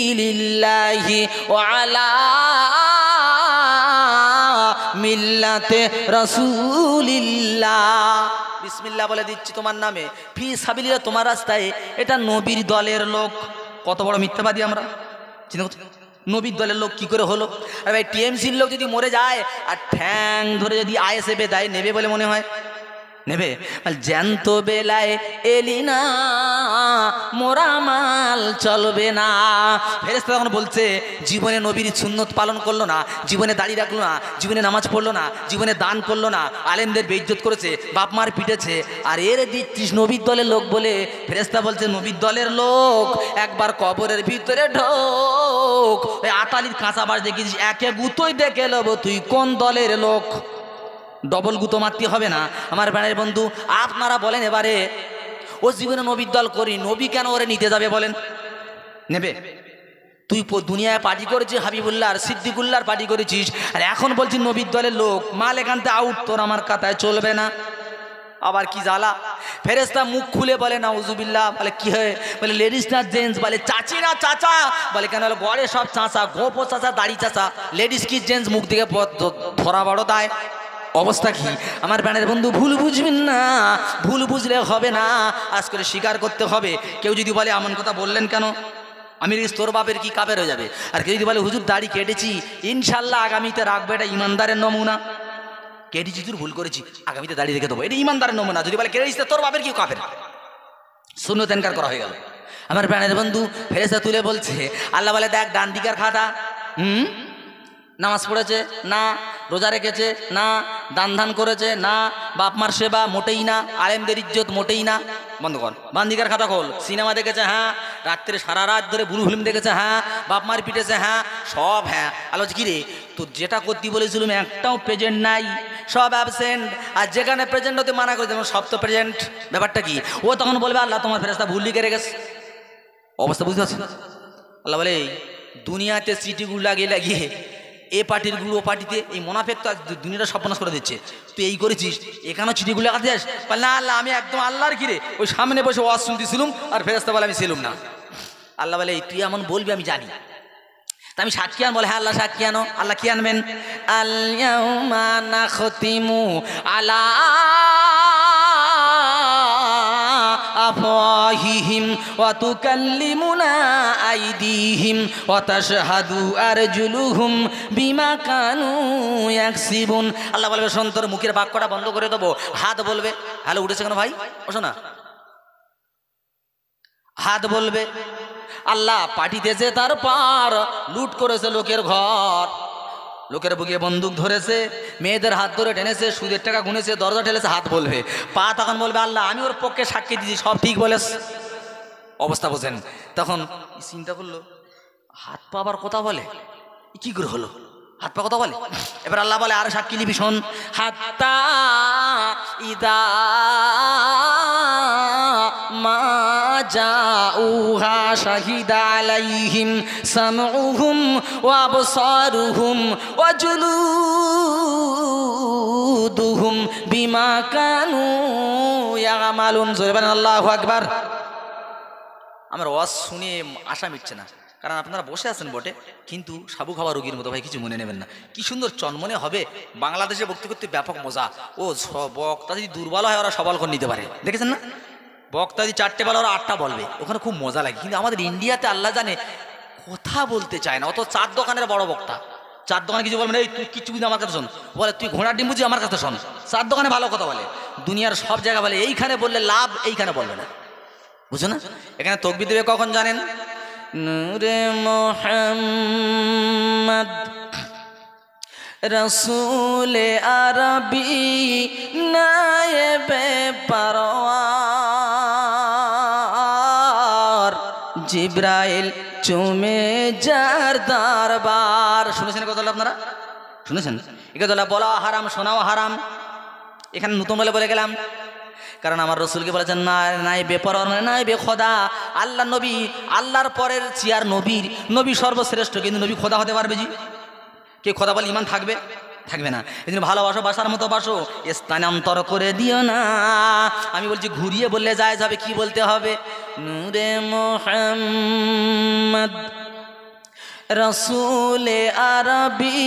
সাবিলিল্লাহি ওয়া আলা মিল্লাতে রাসূলিল্লাহ। বিসমিল্লাহ বলে দিচ্ছি তোমার নামে, ফি সাবিলিল্লাহ তোমার রাস্তায়। এটা নবীর দলের লোক। কত বড় মিথ্যাবাদী আমরা, চিন্তা করছি নবীর দলের লোক কি করে হলো? আর ভাই টিএমসির লোক যদি মরে যায় আর ঠ্যাং ধরে যদি আইএসএফে দেয়, নেবে বলে মনে হয়? নেবে? জ্যান্ত বেলায় এলি না, মোরা মাল চলবে না। ফেরেশতা তখন বলছে জীবনে নবীর সুন্নত পালন করলো না, জীবনে দাড়ি রাখলো না, জীবনে নামাজ পড়লো না, জীবনে দান করলো না, আলেমদের বেইজ্জত করেছে, বাপ মার পিটেছে, আর এর দিচ্ছিস নবীর দলের লোক বলে। ফেরেশতা বলছে নবীর দলের লোক একবার কবরের ভিতরে ঢোক, ওই আটালির কাঁচা বাস দেখিয়েছিস, একে গুতোই দেখে নেবো তুই কোন দলের লোক। ডবল গুতো মারতে হবে না আমার প্রাণের বন্ধু। আপনারা বলেন এবারে, ও জীবনে নবীর দল করি, নবী কেন ওরে নিতে যাবে বলেন? নেবে? তুই দুনিয়ায় পার্টি করেছিস হাবিবুল্লাহ আর সিদ্দিকুল্লাহর পার্টি করেছিস, আর এখন বলছিস নবীর দলের লোক, মাল এখানতে আউট, তোর আমার কাতায় চলবে না। আবার কি জ্বালা, ফেরেশতা মুখ খুলে বলে নাউজুবিল্লাহ, বলে কি হয়, বলে লেডিস না জেন্টস, বলে চাচি না চাচা, বলে কেন, বলে গড়ে সব চাচা, গোপো চাচা, দাড়ি চাচা, লেডিস কি জেন্টস, মুখ দিকে ধরা বড় দায়। অবস্থা কি আমার প্রাণের বন্ধু, ভুল বুঝবেন না, ভুল বুঝলে হবে না, আজ করে স্বীকার করতে হবে। কেউ যদি বলে এমন কথা বললেন কেন, আমি তোর বাপের কি কাপের হয়ে যাবে। আর কেউ যদি বলে হুজুর দাড়ি কেটেছি, ইনশাল্লাহ আগামীতে রাখবে, এটা ইমানদারের নমুনা। কেটেছি তুই ভুল করেছি, আগামীতে দাড়ি রেখে দেবো, এটা ইমানদারের নমুনা। যদি বলে কেটেছিস তোর বাপের কি কাপের, শূন্য তেনকার করা হয়ে গেল। আমার প্রাণের বন্ধু ফেরেশতা তুলে বলছে, আল্লাহ বলে দেখ ডান দিকের খাতা, নামাজ পড়েছে না, রোজা রেখেছে না, দান ধান করেছে না, বাপ মার সেবা মোটেই না, আলেমদের ইজ্জত মোটেই না। বন্ধ কর, বাম দিকের খাতা খোল। সিনেমা দেখেছে হ্যাঁ, রাত্রে সারা রাত ধরে বুলু ফিল্ম দেখেছে হ্যাঁ, বাপ মার পিটেছে হ্যাঁ, সব হ্যাঁ। আলো কি রে, তো যেটা করতে বলেছিলাম একটাও প্রেজেন্ট নাই, সব অ্যাবসেন্ট। আর যেখানে প্রেজেন্ট হতে মানা করে দেবেন সব তো প্রেজেন্ট। ব্যাপারটা কি, ও তখন বলবে আল্লাহ তোমার ফেরেশতা ভুল লিখে রেখেছে। অবস্থা বুঝতে পারছেন? আল্লাহ বলে দুনিয়াতে সিটিগুলো লাগিয়ে লাগিয়ে এ পার্টির গুলো ও পার্টিতে, এই মোনাফেক তো দুনিয়াটা সর্বনাশ করে দিচ্ছে। তুই এই করেছিস, এখানেও চিঠিগুলো লাগাতে যাস, বলে না আল্লাহ আমি একদম আল্লাহর কিরে ওই সামনে বসে ওয়াজ শুনতেছিলুম, আর ফেরেশতা বলে আমি ছিলুম না। আল্লাহ বলে তুই এমন বলবি আমি জানি, তা আমি সাক্ষী আন। বলে হ্যাঁ আল্লাহ সাক্ষী আনো। আল্লাহ কি আনবেন? আল-ইয়াউমা নাখতিমু আলা আফওয়াহিহিম ওয়া তুকাল্লিমুনা আইদিহিম ওয়া তাশহাদু আরজুলুহুম বিমা কানু ইয়াকসিবুন। আল্লাহ বলবে শোন, তোর মুখের বাক্যটা বন্ধ করে দেবো, হাত বলবে। হ্যালো উঠেছে কেন ভাই, বসো না। হাত বলবে। আল্লাহ পাঠিয়েছে, তারপর লুট করেছে লোকের ঘর, লোকের বুকে বন্দুক ধরেছে, মেয়েদের হাত ধরে টেনেছে, সুদের টাকা গুনেছে, দরজা ঠেলেছে, হাত বলবে। পা তখন বলবে আল্লাহ আমি ওর পক্ষে সাক্ষী দিয়েছি, সব ঠিক বলেছ। অবস্থা বোঝেন? তখন চিন্তা করলো, হাত পা আবার কথা বলে, কি করে হলো, হাত পা কথা বলে। এবার আল্লাহ বলে আর সাক্ষী নিবি, শোন। হাত্তা ইদা মা জাউহা শাহিদা আলাইহিম সামউহুম ওয়া আবসারুহুম ওয়া জুলুদুহুম বিমা কানু ইয়ামালুন। জোরে বলেন আল্লাহু আকবার। আমার ওয়াজ শুনে আশা মিটছে না, কারণ আপনারা বসে আছেন বটে, কিন্তু সাবু খাওয়া রোগীর মতো ভাই কিছু মনে নেবেন না। কি সুন্দর চনমনে হবে, বাংলাদেশে বক্তৃতা করতে ব্যাপক মজা। ও বক্তা যদি দুর্বল হয় ওরা সবল করে নিতে পারে, দেখেছেন না? বক্তা যদি 4টে বলে ওরা 8টা বলবে, ওখানে খুব মজা লাগে। কিন্তু আমাদের ইন্ডিয়াতে আল্লাহ জানে কথা বলতে চায় না, অত 4 দোকানের বড় বক্তা, 4 দোকানে কিছু বলবেন, এই তুই কিচ্ছু বুঝি আমার কাছে শোন, বলে তুই ঘোড়ার ডিম বুঝি আমার কাছে শোন। 4 দোকানে ভালো কথা বলে, দুনিয়ার সব জায়গায় বলে এইখানে বললে লাভ, এইখানে বলবে না, বুঝো না? এখানে তকবীর দেবে কখন জানেন? নূরে মুহাম্মদ রসুলে আরবি নায়েবে পারওয়ার জিব্রাইল চুমে যার দরবার। শুনেছেন কথা আপনারা? শুনেছেন? এ কথা বলা হারাম, শোনাও হারাম। এখানে নতুন বলে গেলাম, কারণ আমার রসুলকে বলেছেন না নাই বেপরোয়া মানে নাই বেখোদা। আল্লাহ নবী, আল্লাহর পরের চেয়ার নবীর, নবী সর্বশ্রেষ্ঠ, কিন্তু নবী খোদা হতে পারবে? জি, কে খোদা বলে ইমান থাকবে? থাকবে না। এই জন্য ভালোবাসো, বাসার মতো বাসো, স্থানান্তর করে দিও না। আমি বলছি ঘুরিয়ে বললে যায় যাবে, কি বলতে হবে? নূরে মুহাম্মদ রসুলে আরবি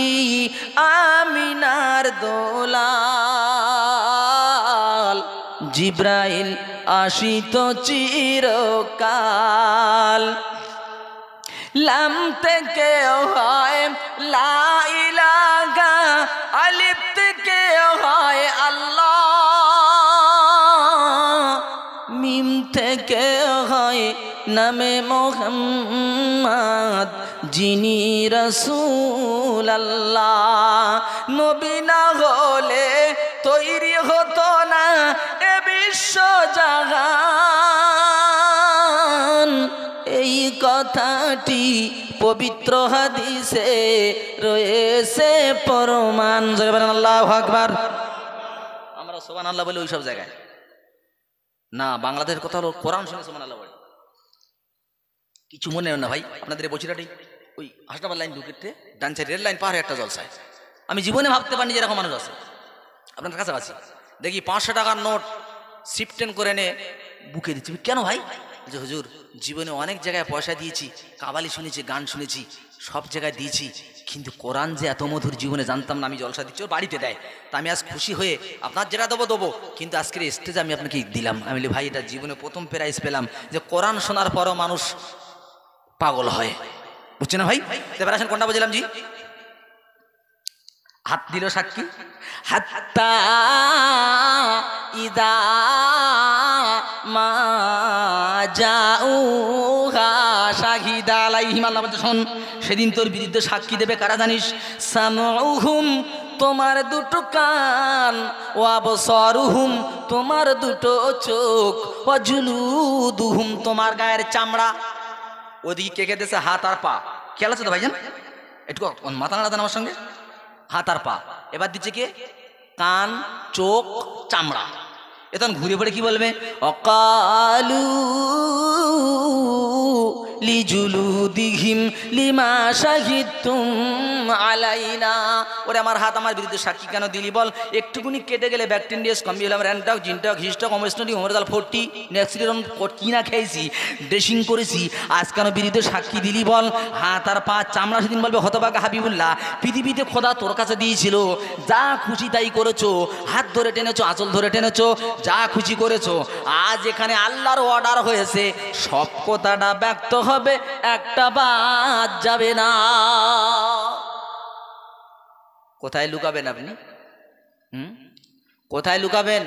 আমিনার দোলাল জিব্রাইল আসিত চিরকাল। লাম থেকে হয় লা ইলাহা, আলিফ থেকে হয় আল্লাহ, মিম থেকে হয় নামে মুহাম্মদ যিনি রাসূল আল্লাহ। নবী না হলে তৈরি হতো না এ বিশ্ব জাহান, এই কথাটি পবিত্র হাদিসে রয়েছে প্রমাণ। জোরে বলেন আল্লাহু আকবার। আমরা সুবহানাল্লাহ বলি ওই সব জায়গায় না, বাংলাদেশের কথা হলো কোরআন শুনে সুবহানাল্লাহ বলে। কিছু মনে হয় না ভাই, আপনাদের বছিরাটি ওই হাসনাবাদ লাইন ঢুকিতে ডান সাইড রেল লাইন পার হয়ে একটা জলসায়, আমি জীবনে ভাবতে পারিনি যে এরকম মানুষ আছে আপনার কাছাকাছি। দেখি 500 টাকার নোট শিফটেন করে নে বুকে দিচ্ছি। কেন ভাই? যে হুজুর জীবনে অনেক জায়গায় পয়সা দিয়েছি, কাবালি শুনেছি, গান শুনেছি, সব জায়গায় দিয়েছি, কিন্তু কোরআন যে এত মধুর জীবনে জানতাম না। আমি জলসা দিচ্ছি, ওর বাড়িতে দেয়, তা আমি আজ খুশি হয়ে আপনার যেটা দেবো, কিন্তু আজকের স্টেজে আমি আপনাকে দিলাম। আমি বলি ভাই এটা জীবনে প্রথম প্রাইজ পেলাম যে কোরআন শোনার পরও মানুষ পাগল হয়, বুঝছে না ভাই? এবার আসেন কোনটা বলছিলাম জি? হাত দিল সাক্ষী, হাত্তা ইদা মা জাউহা শাহিদা আলাইহিম, আল্লাহ বলতে শোন সেদিন তোর বিরুদ্ধে সাক্ষী দেবে কারা জানিস? সামউহুম তোমার দুটো কান, ওয়া আবসারুহুম তোমার দুটো চোখ, ওয়া জুলুদুহুম তোমার গায়ের চামড়া। ওদিকে কে কে দেশে হাত আর পা, খেয়াল আছে তো ভাইজান? একটু মাথা নাড়া দেন আমার সঙ্গে। হাত আর পা, এবার দিচ্ছে কে? কান, চোখ, চামড়া। এখন ঘুরে পড়ে কি বলবে? অকালু লিজুলুদিহিম লিমা শাহিদতুম আলাইনা। ওরে আমার হাত আমার বিরুদ্ধে সাক্ষী কেন দিলি বল? একটুকুনি কেটে গেলে ব্যাকটেরিয়াস কমবি হলাম, র্যান্টাক জিনটাক হিস্টক অমস্টনি ওমরদাল 40 নেক্সিডন কি না খেয়েছি, ড্রেসিং করেছি, আজ কেন বিরুদ্ধে সাক্ষী দিলি বল? হাত আর পা, চামড়া সেদিন বলবে হতভাগা হাবিবুল্লাহ, পৃথিবীতে খোদা তোর কাছে দিয়েছিল, যা খুশি তাই করেছো, হাত ধরে টেনেছো, আঁচল ধরে টেনেছো, যা খুশি করেছো। আজ এখানে আল্লাহর অর্ডার হয়েছে, সব কথাটা ব্যক্ত হবে, একটা বাদ যাবে না। কোথায় লুকাবেন আপনি? কোথায় লুকাবেন?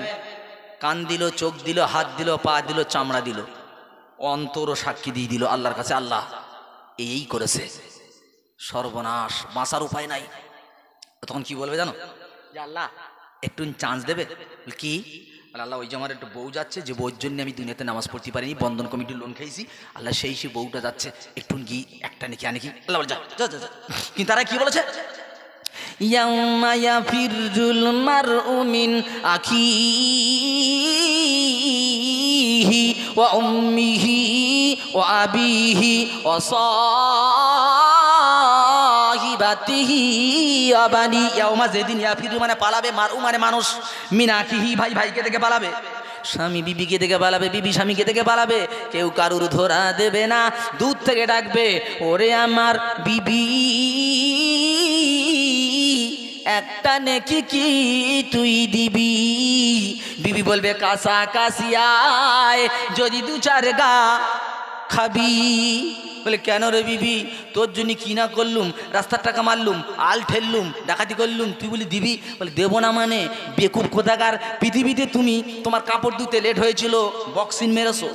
কান দিল, চোখ দিল, হাত দিল, পা দিল, চামড়া দিল, অন্তরও সাক্ষী দিয়ে দিল আল্লাহর কাছে, আল্লাহ এই করেছে। সর্বনাশ, বাঁচার উপায় নাই। তখন কি বলবে জানো? যে আল্লাহ একটু চান্স দেবে। কি? আল্লাহ ওই যে আমার একটু বউ যাচ্ছে, যে বউর জন্য আমি দুনিয়াতে নামাজ পড়তে পারিনি, বন্ধন কমিটির লোন খেয়েছি, আল্লাহ সেই বউটা যাচ্ছে, একটু গি একটা নাকি আনে কি? আল্লাহ বলে যা যা যা। কিন্তু তারা কি বলেছে? ইয়াউমা ইয়াফিরুল মারউ মিন আখিহি ওয়া উম্মিহি ওয়া আবিহি ওয়া সাহিবাতিহি ওয়া বানি। ইয়াউমা যেদিন, ইয়াফিরু মানে পালাবে, মারউ মানে মানুষ, মিন আখিহি ভাই ভাইকে থেকে পালাবে, স্বামী বিবিকে থেকে পালাবে, বিবি স্বামীকে থেকে পালাবে, কেউ কারুর ধরা দেবে না, দূর থেকে ডাকবে ওরে আমার বিবি, একটা নেকি কি তুই দিবি? বিবি বলবে কাঁচা কাশিয়ায় যদি 2-4 গা খাবি। বলে কেন রে বিবি, তোর জন্য কি না করলুম, রাস্তার টাকা মারলুম, আল ঠেললুম, ডাকাতি করলুম, তুই বলি দিবি? বলে দেবো না মানে? বেকুব কোথাকার, পৃথিবীতে তুমি তোমার কাপড় ধুতে লেট হয়েছিল, বক্সিন মেরেছো,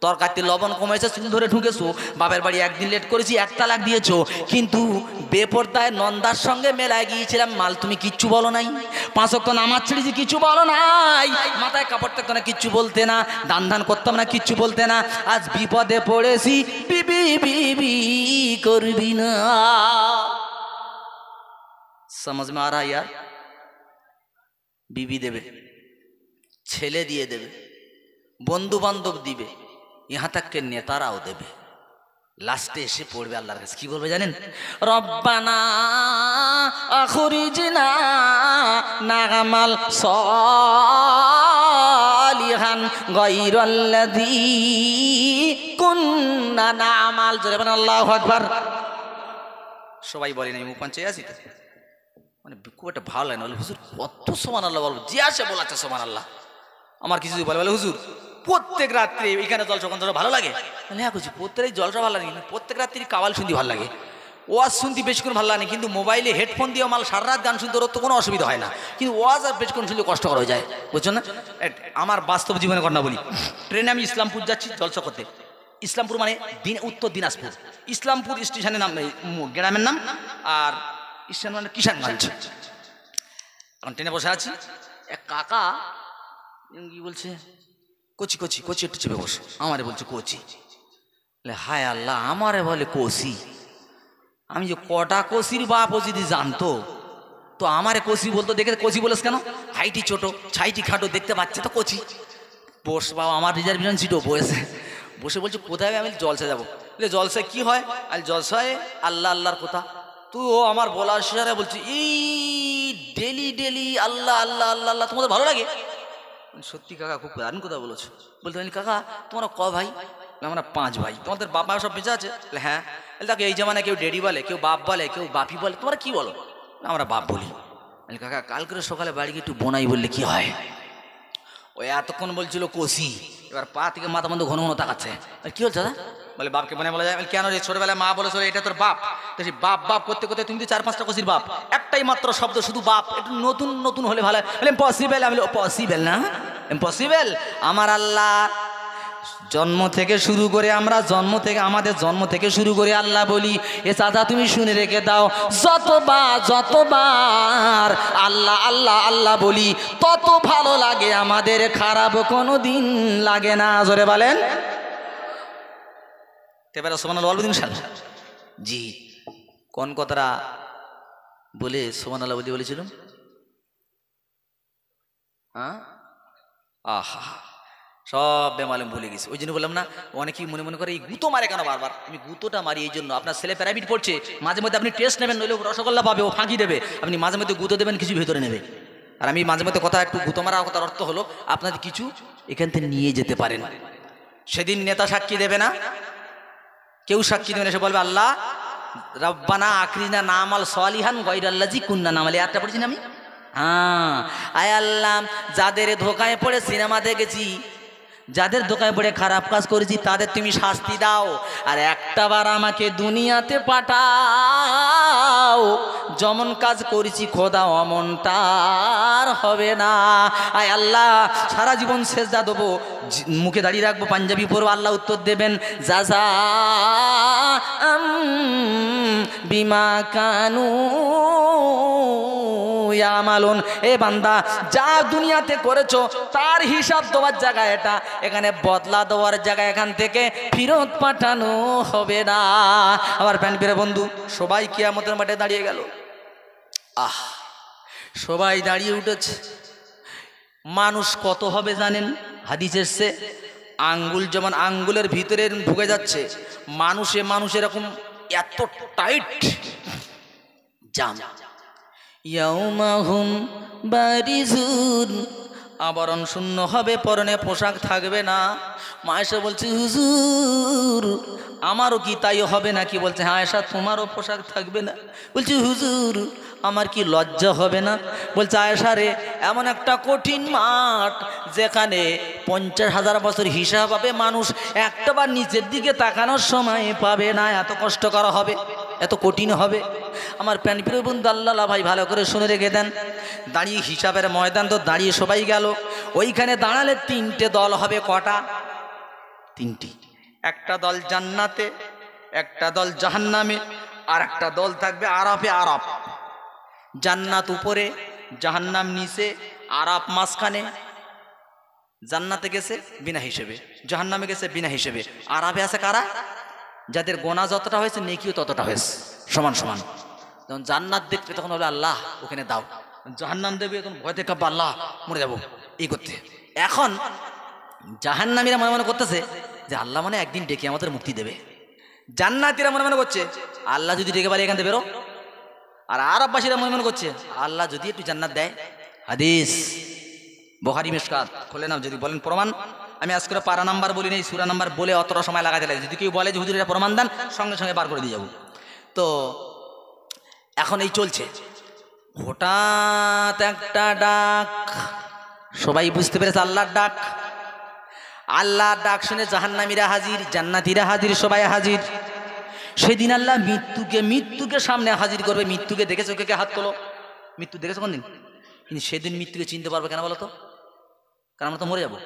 তরকারিতে লবণ কমেছে, চুল ধরে ঢুকেছো, বাপের বাড়ি একদিন লেট করেছি, 1 তালাক দিয়েছো, কিন্তু বেপরদায় নন্দার সঙ্গে মেলায় গিয়েছিলাম, মাল তুমি কিচ্ছু বলো নাই, 5 ওয়াক্ত নামাজ ছেড়েছি, কিছু বলো নাই, মাথায় কাপড় থাকতো না, কিচ্ছু বলতে না, দান ধান করতাম না, কিচ্ছু বলতে না, আজ বিপদে পড়েছি, বিবি বিবি করবি না। সমাজ মে আ রা ইয়ার? বিবি দেবে, ছেলে দিয়ে দেবে, বন্ধু বান্ধব দিবে, ইহা তাকে নেতারাও দেবে, লাস্টে এসে পড়বে আল্লাহর কাছে, কি বলবে জানেন? রব্বানা আখরিজনা না'মাল সালিহান গায়রাল্লাযী কুননা না'মাল। জোরে বলেন আল্লাহু আকবার। সবাই বলেন আমি মুখ পাঞ্চে আছি তো, মানে খুব একটা ভালো লাগে না, বলে হুজুর কত সুবহানাল্লাহ বলবো, যে আসে বলাচ্ছে সুবহানাল্লাহ। আমার কিছু বলে হুজুর প্রত্যেক রাত্রে এখানে জলসা কখন ভালো লাগে? হ্যাঁ বুঝি প্রত্যেক জলসা ভালো লাগে, প্রত্যেক রাত্রি কাওয়াল শুনতে ভালো লাগে, ওয়াজ শুনতে বেশিক্ষণ ভালো লাগে, কিন্তু মোবাইলে হেডফোন দিয়ে মাল সারা রাত গান শুনতে ওর তো কোনো অসুবিধা হয় না, কিন্তু ওয়াজ আর বেশিক্ষণ শুনতে কষ্টকর হয়ে যায়, বুঝছো না? আমার বাস্তব জীবনের ঘটনা বলি। ট্রেনে আমি ইসলামপুর যাচ্ছি জলসা করতে, ইসলামপুর মানে উত্তর দিনাজপুর, ইসলামপুর স্টেশনের নাম, গ্রামের নাম, আর স্টেশন মানে কিষানগঞ্জ। এখন ট্রেনে বসে আছি, এক কাকা কি বলছে, কচি কচি কচি একটু চেপে বসো, আমারে বলছে কচি। হায় আল্লাহ, আমারে বলে কচি, আমি যে কটা কষির বাপ ও যদি জানতো তো আমারে কষি বলতো, দেখে কষি বলেছ কেন, হাইটি ছোট ছাইটি খাটো দেখতে পাচ্ছে তো কচি। বস বাবা, আমার রিজার্ভেশন সিটও বসে বসে বলছে কোথায় আমি জলসা যাবো। জলসায় কি হয়? আর জলসায় আল্লাহ আল্লাহর কথা। তো ও আমার বলার শেষে বলছে এই ডেলি ডেলি আল্লাহ আল্লাহ আল্লাহ আল্লাহ তোমাদের ভালো লাগে? সত্যি কাকা খুব দারুণ কথা বলেছো। বলতে পারি কাকা তোমরা ক ভাই? আমরা 5 ভাই। তোমাদের বাপ মা সব বেঁচে আছে? হ্যাঁ। দেখো এই জামানায় কেউ ডেডি বলে, কেউ বাপ বলে, কেউ বাপি বলে, তোমরা কি বলো? আমরা বাপ বলি। কাকা কাল করে সকালে বাড়ি গিয়ে একটু বোনাই বললে কি হয়? ওই এতক্ষণ বলছিল কষি, এবার পা থেকে মাথা বন্ধ ঘন ঘন তাকাচ্ছে। কি হচ্ছে দাদা? বলে বাপকে মনে বলা যায়। কেন রে? ছোটবেলায় মা বলেছিল এটা তোর বাপ, তো সেই বাপ বাপ করতে করতে তুমি তো 4-5টা কষির বাপ, একটাই মাত্র শব্দ শুধু বাপ, একটু নতুন নতুন হলে ভালো। বলে পসিবল। আমি পসিবল না, ইম্পসিবল। আমার আল্লাহ জন্ম থেকে শুরু করে, আমরা আমাদের জন্ম থেকে শুরু করে আল্লাহ বলি। এ চাচা তুমি শুনে রেখে দাও, যতবার আল্লাহ আল্লাহ আল্লাহ বলি তত ভালো লাগে আমাদের, খারাপ কোনো দিন লাগে না। জোরে বলেন এবারে সুবহানাল্লাহ বলবেন ইনশাআল্লাহ। জি, কোন কথাটা বলে সুবহানাল্লাহ বলেছিলাম? হ্যাঁ, আহা সব বেমালুম ভুলে গেছি। ওই জন্য বললাম না, অনেকেই মনে মনে করে এই গুঁতো মারে কেন বারবার। আমি গুঁতোটা মারি এই জন্য, আপনার ছেলে প্রাইভেট পড়ছে, মাঝে মধ্যে আপনি টেস্ট নেবেন, নইলে রসগোল্লা পাবে, ও ফাঁকি দেবে, আপনি মাঝে মধ্যে গুঁতো দেবেন, কিছু ভেতরে নেবে। আর আমি মাঝে মধ্যে কথা একটু গুঁতো মারা কথার অর্থ হলো আপনাদের কিছু এখান থেকে নিয়ে যেতে পারেন। সেদিন নেতা সাক্ষী দেবে না, কেউ সাক্ষী দেবে না, সে বলবে আল্লাহ রব্বানা আকরিনা নামাল সালিহান গায়রাল্লাযী কুন্না নামাল। একটা পড়েছি না আমি? হ্যাঁ, আয় আল্লাহ যাদের ধোকায় পড়ে সিনেমা দেখেছি, যাদের ধোকায় পড়ে খারাপ কাজ করেছি তাদের তুমি শাস্তি দাও, আর একটাবার আমাকে দুনিয়াতে পাঠাও, যেমন কাজ করেছি খোদা অমনটার হবে না। আয় আল্লাহ সারা জীবন সেজদা দেবো, মুখে দাঁড়িয়ে রাখবো, পাঞ্জাবি পরবো, আল্লাহ উত্তর দেবেন জাযা বিমা কানু ইয়ামালুন। এ বান্দা যা দুনিয়াতে করেছো তার হিসাব দেওয়ার জায়গা এটা, এখানে বদলা দেওয়ার জায়গা, এখান থেকে ফেরত পাঠানো হবে না। আমার প্যানপিরে বন্ধু সবাই কিয়ামতের মাঠে দাঁড়িয়ে গেল। সবাই দাঁড়িয়ে উঠেছে। মানুষ কত হবে জানেন? হাদিস এসছে আঙ্গুল যেমন আঙ্গুলের ভিতরে ঢুকে যাচ্ছে, মানুষ এরকম এত টাইট জাম। ইয়াউমাহুম বারিজুন, আবরণ শূন্য হবে, পরনে পোশাক থাকবে না। মায়েশা বলছে হুজুর আমারও কি তাই হবে নাকি? বলছে হ্যাঁ আয়েশা তোমারও পোশাক থাকবে না। বলছে হুজুর আমার কি লজ্জা হবে না? বলছে আয়েশা রে এমন একটা কঠিন মাঠ যেখানে 50,000 বছর হিসাব হবে, মানুষ একটাবার নিচের দিকে তাকানোর সময় পাবে না, এত কষ্ট করা হবে, এত কঠিন হবে। আমার প্রাণপ্রিয় বন্ধু আল্লাহ ভাই ভালো করে শুনে রেখে দেন, দাঁড়িয়ে হিসাবের ময়দান তো দাঁড়িয়ে সবাই গেল। ওইখানে দাঁড়ালে 3টে দল হবে। কটা? 3টি। একটা দল জান্নাতে, একটা দল জাহান্নামে, আর একটা দল থাকবে আরাফে। আরাফ জান্নাত উপরে, জাহান্নাম নিচে, আরাফ মাঝখানে। জান্নাতে গেছে বিনা হিসেবে, জাহান্নামে গেছে বিনা হিসেবে। আরাফে আছে কারা? যাদের গোনা যতটা হয়েছে নেকিও ততটা হয়েছে, সমান সমান। যখন জান্নাত দেখবে তখন বলে আল্লাহ ওখানে দাও, জাহান্নাম দেবে তখন ভয় থেকে আল্লাহ মরে যাবো এই করতে। এখন জাহান্নামীরা মনে মনে করতেছে যে আল্লাহ মানে একদিন ডেকে আমাদের মুক্তি দেবে। জান্নাতীরা মনে মনে করছে আল্লাহ যদি ডেকে পারে এখান থেকে বেরো। আর আরববাসীরা মনে মনে করছে আল্লাহ যদি একটু জান্নাত দেয়। হাদিস বুখারী মিশকাত খুলে নাও, যদি বলেন প্রমাণ। আমি আজকে পারা নাম্বার বলি নেই, সূরা নাম্বার বলে অতটা সময় লাগাতে লাগে। যদি কেউ বলে যে হুজুর এটা প্রমাণ দেন, সঙ্গে সঙ্গে বার করে দিয়ে যাবো। তো এখন এই চলছে, হঠাৎ একটা ডাক, সবাই বুঝতে পেরেছে আল্লাহর ডাক। আল্লাহর ডাক শুনে জাহান্নামীরা হাজির, জান্নাতীরা হাজির, সবাই হাজির। সেদিন আল্লাহ মৃত্যুকে সামনে হাজির করবে। মৃত্যুকে দেখেছো? কে হাত তোলো। মৃত্যু দেখেছো কোনদিন? কিন্তু সেদিন মৃত্যুকে চিনতে পারবে কেন বলো তো? কারণ আমরা তো মরে যাবো,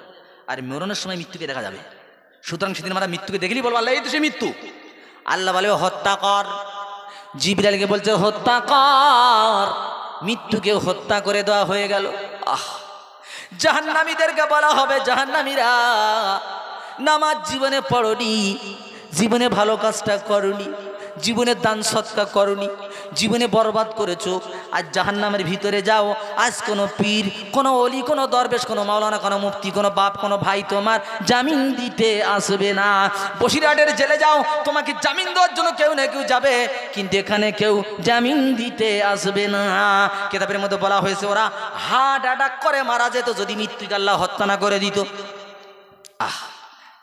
আর মরণের সময় মৃত্যুকে দেখা যাবে। সুতরাং সেদিন আমরা মৃত্যুকে দেখলেই বলবো আল্লাহ এই তো সে মৃত্যু। আল্লাহ বলবে হত্যা কর। জিবরাইলকে বলছে হত্যা কর। মৃত্যুকে হত্যা করে দেওয়া হয়ে গেল। জাহান্নামীদেরকে বলা হবে জাহান্নামীরা নামাজ জীবনে পড়নি, জীবনে ভালো কাজটা করনি, জীবনে দান সৎকার করনি, জীবনে বরবাদ করেছো, আজ জাহান্নামের ভিতরে যাও। আজ কোনো পীর, কোনো অলি, কোনো দরবেশ, কোনো মাওলানা, কোনো মুফতি, কোনো বাপ, কোনো ভাই তোমার জামিন দিতে আসবে না। বসিরহাটের জেলে যাও, তোমাকে জামিন দেওয়ার জন্য কেউ না কেউ যাবে, কিন্তু এখানে কেউ জামিন দিতে আসবে না। কিতাবের মধ্যে বলা হয়েছে ওরা হার্ট অ্যাটাক করে মারা যেত যদি মৃত্যুকে আল্লাহ হত্যা না করে দিত।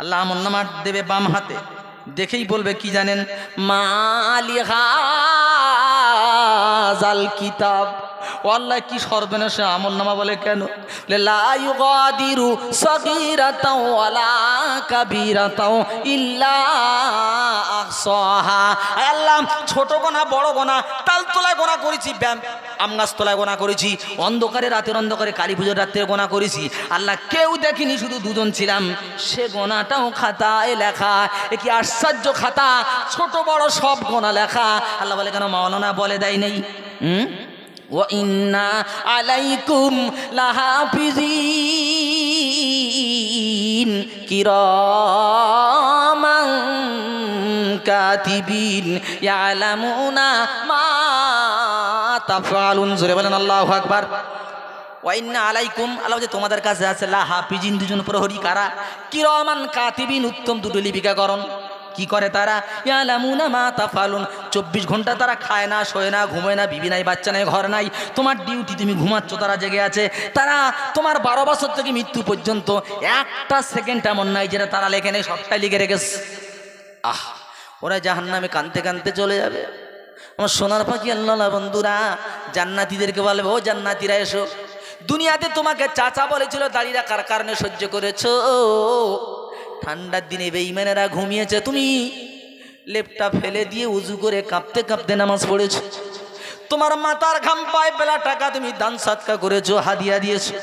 আল্লাহ আমলনামা দেবে বাম হাতে, দেখেই বলবে কি জানেন, মালি হাযাল কিতাব। ও আল্লাহ কি সর্বনাশে আমলনামা বলে কেন? লা ইউগাদিরু সগীরাতাও ওয়ালা কাবীরাতাও ইল্লা আহসাহা। আল্লাহ ছোট গোনা বড় গোনা, তালতলায় গোনা করেছি, আম গাছ তলায় গোনা করেছি, অন্ধকারে রাতের অন্ধকারে কালী পুজোর রাত্রে গোনা করেছি, আল্লাহ কেউ দেখিনি, শুধু দুজন ছিলাম, সে গোনাটাও খাতায় লেখা। এ কি আশ্চর্য খাতা, ছোট বড় সব গোনা লেখা। আল্লাহ বলে কেন মাওলানা বলে দেয় নেই? ওয়া ইন্না আলাইকুম লাহাফিজিন কিরামান কাতিবিন ইয়ালামুনা মা তাফআলুন। জোরে বলেন আল্লাহু আকবার। ওয়া ইন্না আলাইকুম, আল্লাহ যে তোমাদের কাছে আছে লাহাফিজিন, দুজন প্রহরী। কারা? কিরামান কাতিবিন, উত্তম দুটো লিপিকাকরণ। কি করে তারা? ইয়ালামুনা মা তাফআলুন, 24 ঘন্টা তারা খায় না, শোয় না, ঘুমায় না, বিবি নাই, বাচ্চা নাই, ঘর নাই, তোমার ডিউটি, তুমি ঘুমাচ্ছ, তারা জেগে আছে। তারা তোমার 12 বছর থেকে মৃত্যু পর্যন্ত একটা সেকেন্ড এমন নাই যেটা তারা লেখে নেই, সবটাই লিখে রেখেছে। ওরা জাহান্নামে কানতে কানতে চলে যাবে। আমার সোনার পাখি আল্লাহ বন্ধুরা জান্নাতীদেরকে বলবে, ও জান্নাতীরা এসো। দুনিয়াতে তোমাকে চাচা বলেছিল, দাড়ি রাখার কারণে সহ্য করেছো। ঠান্ডার দিনে বেঈমানেরা ঘুমিয়েছে, তুমি লেপটা ফেলে দিয়ে উজু করে কাঁপতে কাঁপতে নামাজ পড়েছো। তোমার মাথার ঘাম পায়ে ফেলা টাকা তুমি দান সদকা করেছো, হাদিয়া দিয়েছো।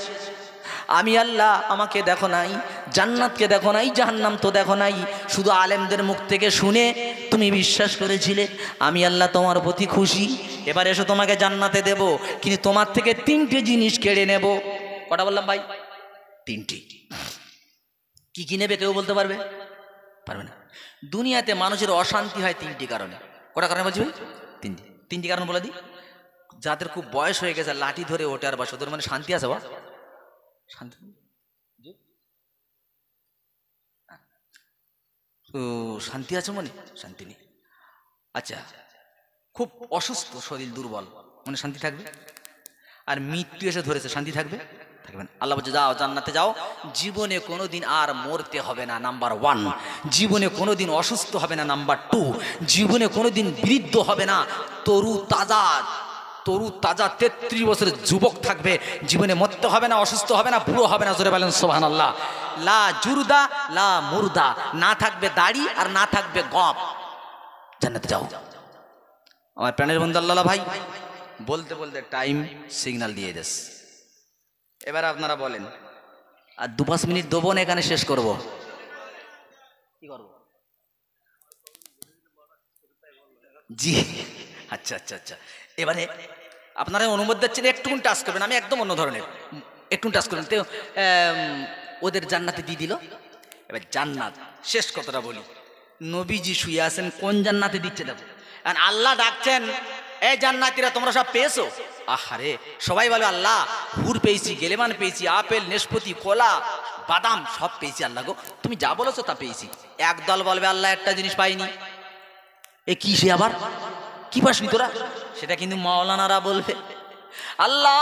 আমি আল্লাহ আমাকে দেখো নাই, জান্নাতকে দেখো নাই, জাহান্নাম তো দেখো নাই, শুধু আলেমদের মুখ থেকে শুনে তুমি বিশ্বাস করেছিলে। আমি আল্লাহ তোমার প্রতি খুশি। এবার এসো, তোমাকে জান্নাতে দেব, কিন্তু তোমার থেকে 3টে জিনিস কেড়ে নেব। কটা বললাম ভাই? 3টি। কি কি নেবে কেউ বলতে পারবে? পারবে না। দুনিয়াতে মানুষের অশান্তি হয় 3টি কারণে। কটা কারণে বলছি ভাই? 3টি কারণ বলে দিই। যাদের খুব বয়স হয়ে গেছে, লাঠি ধরে ওঠে আর বসে, ওদের মানে শান্তি আছে? বা শান্তি তো শান্তি আছে মনে? শান্তি নেই। আচ্ছা, খুব অসুস্থ, শরীর দুর্বল, মনে শান্তি থাকবে? আর মৃত্যু এসে ধরেছে, শান্তি থাকবে? থাকবেন। আল্লাহ বলছে যাও জান্নাতে যাও, জীবনে কোনোদিন আর মরতে হবে না, নাম্বার 1। জীবনে কোনোদিন অসুস্থ হবে না, নাম্বার 2। জীবনে কোনোদিন বৃদ্ধ হবে না, তরু তাজা 33 বছরের যুবক থাকবে। জীবনে মরতে হবে না, অসুস্থ হবে না, বুড়ো হবে না। জোরে বলেন সুবহানাল্লাহ। লা জুরদা লা মুরদা, না থাকবে দাড়ি আর না থাকবে গপ। জান্নাতে যাও। আমার প্রাণের বন্ধু আল্লাহ ভাই, বলতে বলতে টাইম সিগন্যাল দিয়ে দেস। এবার আপনারা বলেন, আর 2-5 মিনিট দেবো না, এখানে শেষ করব? কি করব? জি, আচ্ছা আচ্ছা আচ্ছা। এবারে আপনারা অনুমতি দিচ্ছেন, একটুকুন টাচ করবেন, আমি একদম অন্য ধরনের, একটু টাচ করবেন। তো ওদের জান্নাতে দিয়ে দিল। এবার জান্নাত শেষ কথাটা বলি, নবীজি শুয়ে আছেন, কোন জান্নাতে দিচ্ছে দেখো। কারণ আল্লাহ ডাকছেন, এই জান্নাতীরা তোমরা সব পেয়েছো? আহারে, সবাই বলে আল্লাহ হুর পেয়েছি, গেলেমান পেয়েছি, আপেল, নেশপতি, কলা, বাদাম সব পেয়েছি। আল্লাহ গো তুমি যা বলেছো তা পেয়েছি। একদল বলবে আল্লাহ একটা জিনিস পাইনি। এ কি সে আবার? কি পাসনি তোরা? সেটা কিন্তু মাওলানারা বলবে, আল্লাহ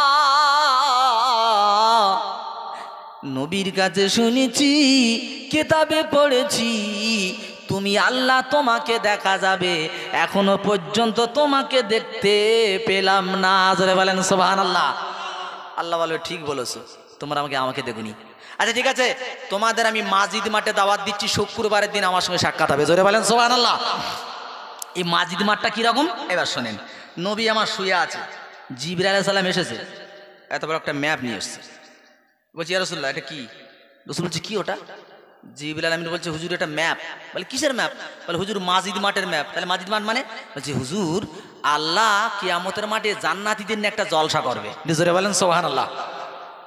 নবীর কাছে শুনেছি, কিতাবে পড়েছি, তুমি আল্লাহ তোমাকে দেখা যাবে, এখনো পর্যন্ত তোমাকে দেখতে পেলাম না। জোরে বলেন সুবহানাল্লাহ। আল্লাহ বলবে ঠিক বলেছো, তোমরা আমাকে দেখুনি। আচ্ছা ঠিক আছে, তোমাদের আমি মাজিদ মাঠে দাওয়াত দিচ্ছি, শুক্রবারের দিন আমার সঙ্গে সাক্ষাৎ হবে। জোরে বলেন সুবহানাল্লাহ। এই মাজিদ মাঠটা কিরকম এবার শোনেন। নবী আমার শুয়ে আছে, জিবরাইল আলাইহিস সালাম এসেছে, এত বড় একটা ম্যাপ নিয়ে এসেছে। বলছি ইয়া রাসূলুল্লাহ এটা কি? রাসূল বলছে কি ওটা? জিবরাইল আমিন বলছে হুজুর এটা ম্যাপ। বলে কিসের ম্যাপ? বলে হুজুর মাজিদ মাঠের ম্যাপ। তাহলে মাজিদ মাঠ মানে? বলছে হুজুর আল্লাহ কিয়ামতের মাঠে জান্নাতীদের নিয়ে একটা জলসা করবে। জোরে বলেন সুবহানাল্লাহ।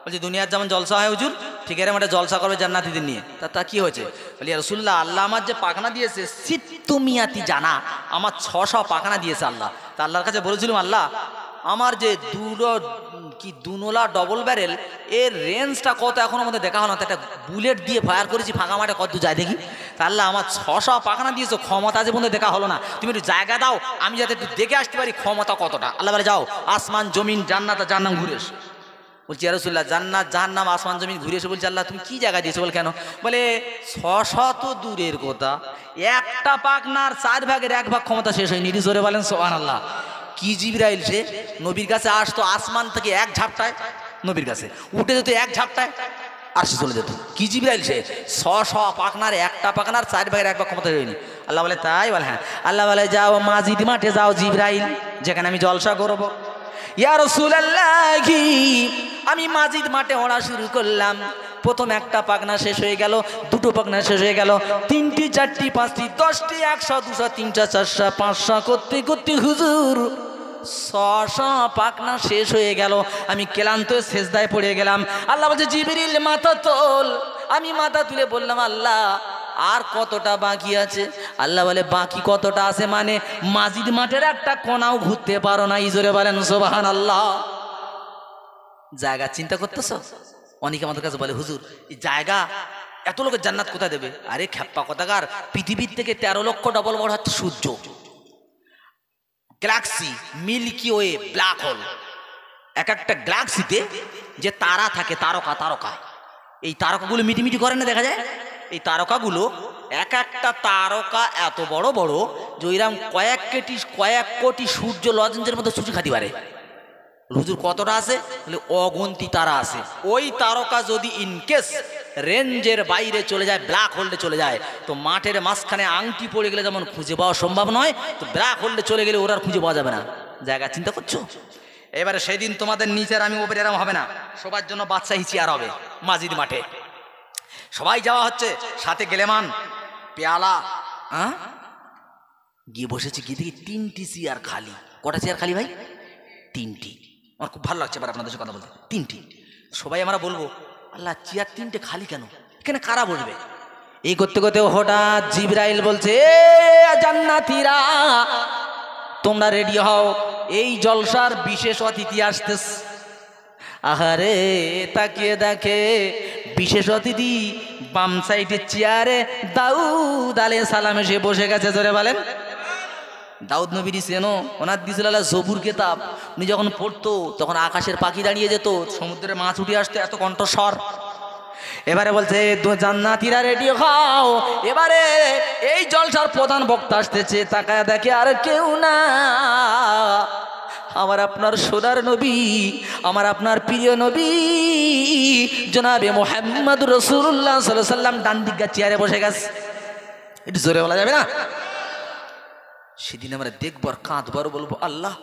বলছি দুনিয়ার যেমন জলসা হয় হুজুর, ঠিক এরকম একটা জলসা করবে জান্নাতীদের নিয়ে। তা কি হয়েছে? বলি ইয়া রাসূলুল্লাহ, আল্লাহ আমার যে পাখনা দিয়েছে সিত্তুমিয়াতি জানা, আমার 600 পাখনা দিয়েছে আল্লাহ। তা আল্লাহর কাছে বলেছিলাম, আল্লাহ আমার যে দুনোলা ডবল ব্যারেল এর রেঞ্জটা কত এখনো মধ্যে দেখা হলো না, একটা বুলেট দিয়ে ফায়ার করেছি ফাঁকা মাঠে, কত যায় দেখি। তা আল্লাহ আমার 600 পাখনা দিয়েছো, ক্ষমতা যে বন্ধু দেখা হলো না, তুমি একটু জায়গা দাও আমি যাতে একটু দেখে আসতে পারি ক্ষমতা কতটা। আল্লাহ বলে যাও আসমান জমিন জান্নাত আর জাহান্নাম ঘুরে এসো। বলছি ইয়া রাসূলুল্লাহ জান্নাত জাহান্নাম আসমান জমিন ঘুরে এসে বলছি আল্লাহ তুমি কি জায়গা দিয়েছো? বল কেন? বলে 600 তো দূরের কথা, একটা পাখনার 4 ভাগের 1 ভাগ ক্ষমতা শেষ হয়নি। জোরে বলেন সুবহানাল্লাহ। কি জিবরাইল সে, নবীর কাছে আসতো আসমান থেকে এক ঝাপটায়, নবীর কাছে উঠে যেত এক ঝাপটায় আরশে চলে যেত। কি জিবরাইল সে, 600 পাখনার একটা পাখনার 4 ভাগের 1 ভাগ ক্ষমতা হয়নি। আল্লাহ বলে তাই? বলে হ্যাঁ। আল্লাহ বলে যাও মাজিদ মাঠে যাও জিবরাইল, যেখানে আমি জলসা করব। ইয়া রাসূলুল্লাহ, আমি মাজিদ মাঠে ওড়া শুরু করলাম। প্রথম একটা পাখনা শেষ হয়ে গেল, দুটো পাখনা শেষ হয়ে গেল, 3টি 4টি 5টি 10টি 100 200 300 400 500 করতে করতে হুজুর 600 পাখনা শেষ হয়ে গেল। আমি ক্লান্ত সেজদায় পড়ে গেলাম। আল্লাহ বলছে জিবরিল মাথা তোল। আমি মাথা তুলে বললাম আল্লাহ আর কতটা বাকি আছে? আল্লাহ বলে বাকি কতটা আছে মানে মাজিদ মাঠের একটা কোনাও ঘুরতে পারো না। জোরে বলেন সুবহানাল্লাহ। জায়গা চিন্তা করতেছ? অনেকে আমাদের কাছে বলে হুজুর এই জায়গা এত লোকের জান্নাত কোথায় দেবে? আরে খেপ্পা কথাকার, পৃথিবীর থেকে 13 লক্ষ ডবল বড় হচ্ছে সূর্য, galaxy, milky way, black hole. এক একটা গ্যালাক্সিতে যে তারা থাকে, তারকা তারকা, এই তারকাগুলো মিটিমিটি করে না দেখা যায়। এই তারকাগুলো এক একটা তারকা এত বড় বড় যে ওইরাম কয়েক কোটি সূর্য লজেন্সের মতো সূর্য খাতি পারে। হুজুর কতটা আছে? বলে অগন্তি তারা আছে। ওই তারকা যদি ইনকেস রেঞ্জের বাইরে চলে যায়, ব্ল্যাক হোল্ডে চলে যায়, তো মাঠের মাঝখানে আংটি পড়ে গেলে যেমন খুঁজে পাওয়া সম্ভব নয়, তো ব্ল্যাক হোল্ডে চলে গেলে ওরা খুঁজে পাওয়া যাবে না। জায়গা চিন্তা করছো? এবারে সেই দিন তোমাদের নিচের আমি ওপরে এরম হবে না, সবার জন্য বাদশাহী চেয়ার হবে মাজিদ মাঠে। সবাই যাওয়া হচ্ছে, সাথে গেলেমান পেয়ালা গিয়ে বসেছে। গিয়ে দেখি 3টি চেয়ার খালি। কটা চেয়ার খালি ভাই? 3টি। আমার খুব ভালো লাগছে এবার আপনাদের সাথে কথা বলতে। 3টি। সবাই আমরা বলবো আল্লাহ চেয়ার 3টে খালি কেন, এখানে কারা বসবে? এই করতে করতে হঠাৎ জিবরাইল বলছে জান্নাতীরা তোমরা রেডি হও, এই জলসার বিশেষ অতিথি আসতেছে। আহারে তাকিয়ে দেখে বিশেষ অতিথি বাম সাইডের চেয়ারে দাউদ আলাইহিস সালাম এসে বসে গেছে। জোরে বলেন। দাউদ নবী চেনো? ওনার দিয়েছিল আল্লাহ জবুর কেতাব। উনি যখন পড়তো তখন আকাশের পাখি দাঁড়িয়ে যেত, সমুদ্রের মাছ উঠে আসতো, এত কণ্ঠস্বর। এবারে বলছে জান্নাতীরা রেডি হও, এবারে এই জলসার প্রধান বক্তা আসতেছে। তাকায় দেখে আর কেউ না, আমার আপনার সোনার নবী, আমার আপনার প্রিয় নবী জনাবে মুহাম্মদ রাসূলুল্লাহ সাল্লাল্লাহু আলাইহি সাল্লাম ডান দিকে চেয়ারে বসে গেছে। একটু জোরে বলা যাবে না? সেদিন আমরা দেখবো আর কাঁদবো আর বলবো আল্লাহ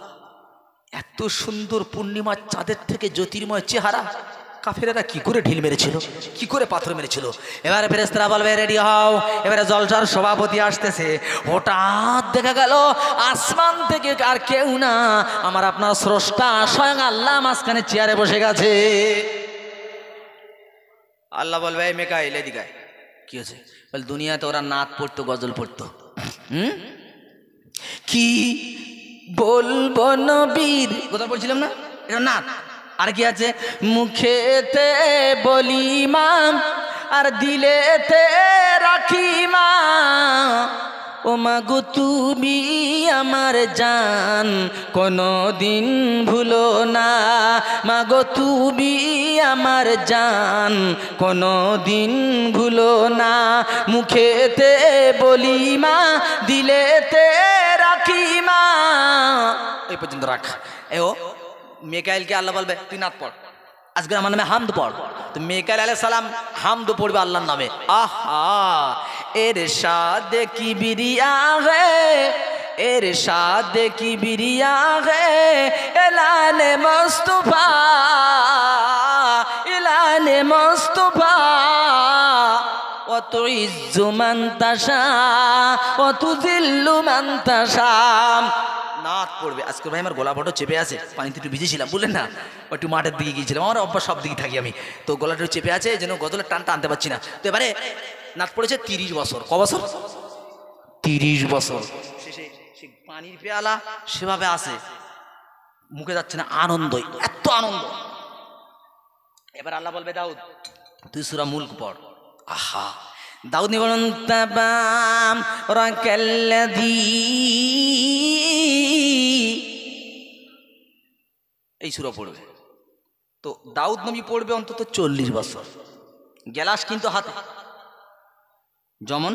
এত সুন্দর পূর্ণিমার চাঁদের থেকে জ্যোতির্ময় চেহারা কাফেরেরা কি করে ঢিল মেরেছিল, কি করে পাথর মেরেছিল। এবারে ফেরেশতারা বলবে রেডি হও, এবারে জলসার সভাপতি আসতেছে। হঠাৎ দেখা গেল আসমান থেকে আর কেউ না, আমার আপনার স্রষ্টা স্বয়ং আল্লাহ মাঝখানে চেয়ারে বসে গেছে। আল্লাহ বলবে এই মিকাইল এদিকে আয়। কি হয়েছে? বলে দুনিয়াতে ওরা নাত পড়তো, গজল পড়তো। কি বলবো নবীর কথা বলছিলাম না, এটা নাত। আর কি আছে? মুখেতে বলি মা আর দিলেতে রাখি মা, ও মাগো তুমি আমার জান কোনদিন ভুলো না, মাগো তুমি আমার জান কোনদিন ভুলো না। মুখেতে বলি মা দিলেতে রাখি মা। এই পর্যন্ত রাখ। ও মিকাইলকে আল্লাহ বলবে তুই নাত পড়, আজকে আমার নামে হামদ পড়। তো মিকাইল আলাইহিস সালাম হামদ পড়বে আল্লাহর নামে। আহা এরশাদ কিবরিয়া হে, এরশাদ কিবরিয়া হে, এলানে মুস্তাফা, এলানে মুস্তাফা। ও তুইজ্জু মান তাশা ও তুযিল্লু মান তাশা। নাত পড়বে। আজকে ভাই আমার গলা বড় চেপে আছে, পানিতে একটু ভিজেছিলাম বললেন না, একটু মাঠের দিকে গিয়েছিলাম, আমার অভ্যাস সব দিকে থাকি আমি, তো গলাটা একটু চেপে আছে, যেন গজলের টানটা আনতে পারছি না। তো এবারে নাত পড়েছে 30 বছর। ক বছর? 30 বছর। শেষে সে পানির পেয়ালা সেভাবে আসে, মুখে যাচ্ছে না, আনন্দই, এত আনন্দ। এবার আল্লাহ বলবে দাউদ তুই সূরা মুলক পড়। আহা, দাউদ নি বলেন তাবাম রাকাল্লাযী, এই সূরা পড়বে। তো দাউদ নবী পড়বে অন্তত 40 বছর, গেলাস কিন্তু হাতে। যেমন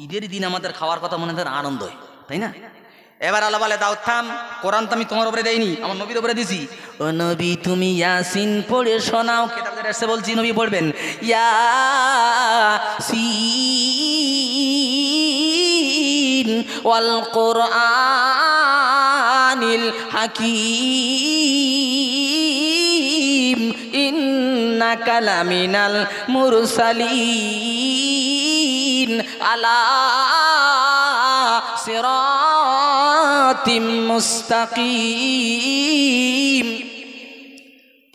ঈদের দিন আমাদের খাওয়ার কথা মনে হয় আনন্দ হয়, তাই না? এবার আল্লাহ বলে দাউদ থাম, কোরআন তো আমি তোমার উপরে দেইনি, আমার নবীর উপরে দিছি। ও নবী তুমি ইয়াসিন পড়ে শোনাও। কিতাবের এসে বলছি নবী পড়বেন ইয়াসিন ওয়াল কোরআনিল হাকীম ইন্নাকা লামিনাল মুরসালিন আলা সিরাতিম মুস্তাকিম।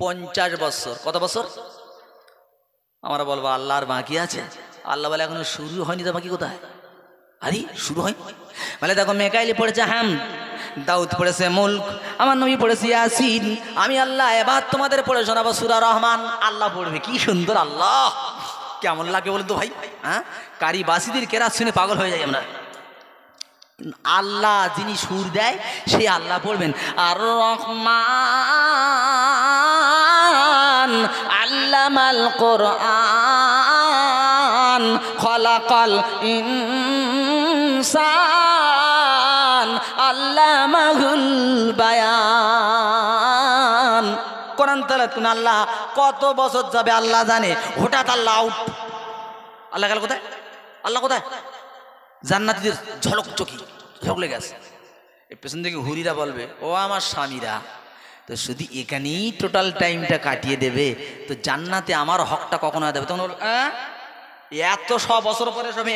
50 বছর। কত বছর? আমরা বলবো আল্লাহর বাকি আছে। আল্লাহ বলে এখনো শুরু হয়নি, তো বাকি কোথায়? আরে শুরু হয় বলে দেখো, মেকাইলি পড়েছে হামদ, দাউদ পড়েছে মুলক, আমার নবী পড়েছে ইয়াসিন, আমি আল্লাহ এবার তোমাদের পড়ে শোনাবো সূরা রহমান। আল্লাহ পড়বে, কি সুন্দর! আল্লাহ কেমন লাগে বলুন তো ভাই? হ্যাঁ, কারি বাসিদের কেরাত শুনে পাগল হয়ে যাই আমরা। আল্লাহ যিনি সুর দেয় সেই আল্লাহ পড়বেন। আর রহমান আল্লামাল কোরআন খলাকাল ইনসান আল্লামাহুল বায়ান। কোরআন তেলাওয়াত আল্লাহ কত বছর যাবে আল্লাহ জানে। হঠাৎ আল্লাহ আউট। আল্লাহ গেল কোথায়? আল্লাহ কোথায়? জান্নাতীদের ঝলক চকি ঝলক লেগে আছে। এই পেছন থেকে হুরিরা বলবে ও আমার স্বামীরা, তো শুধু এখানেই টোটাল টাইমটা কাটিয়ে দেবে, তো জান্নাতে আমার হকটা কখন দেবে? তখন বলবে এত 100 বছর পরে সবে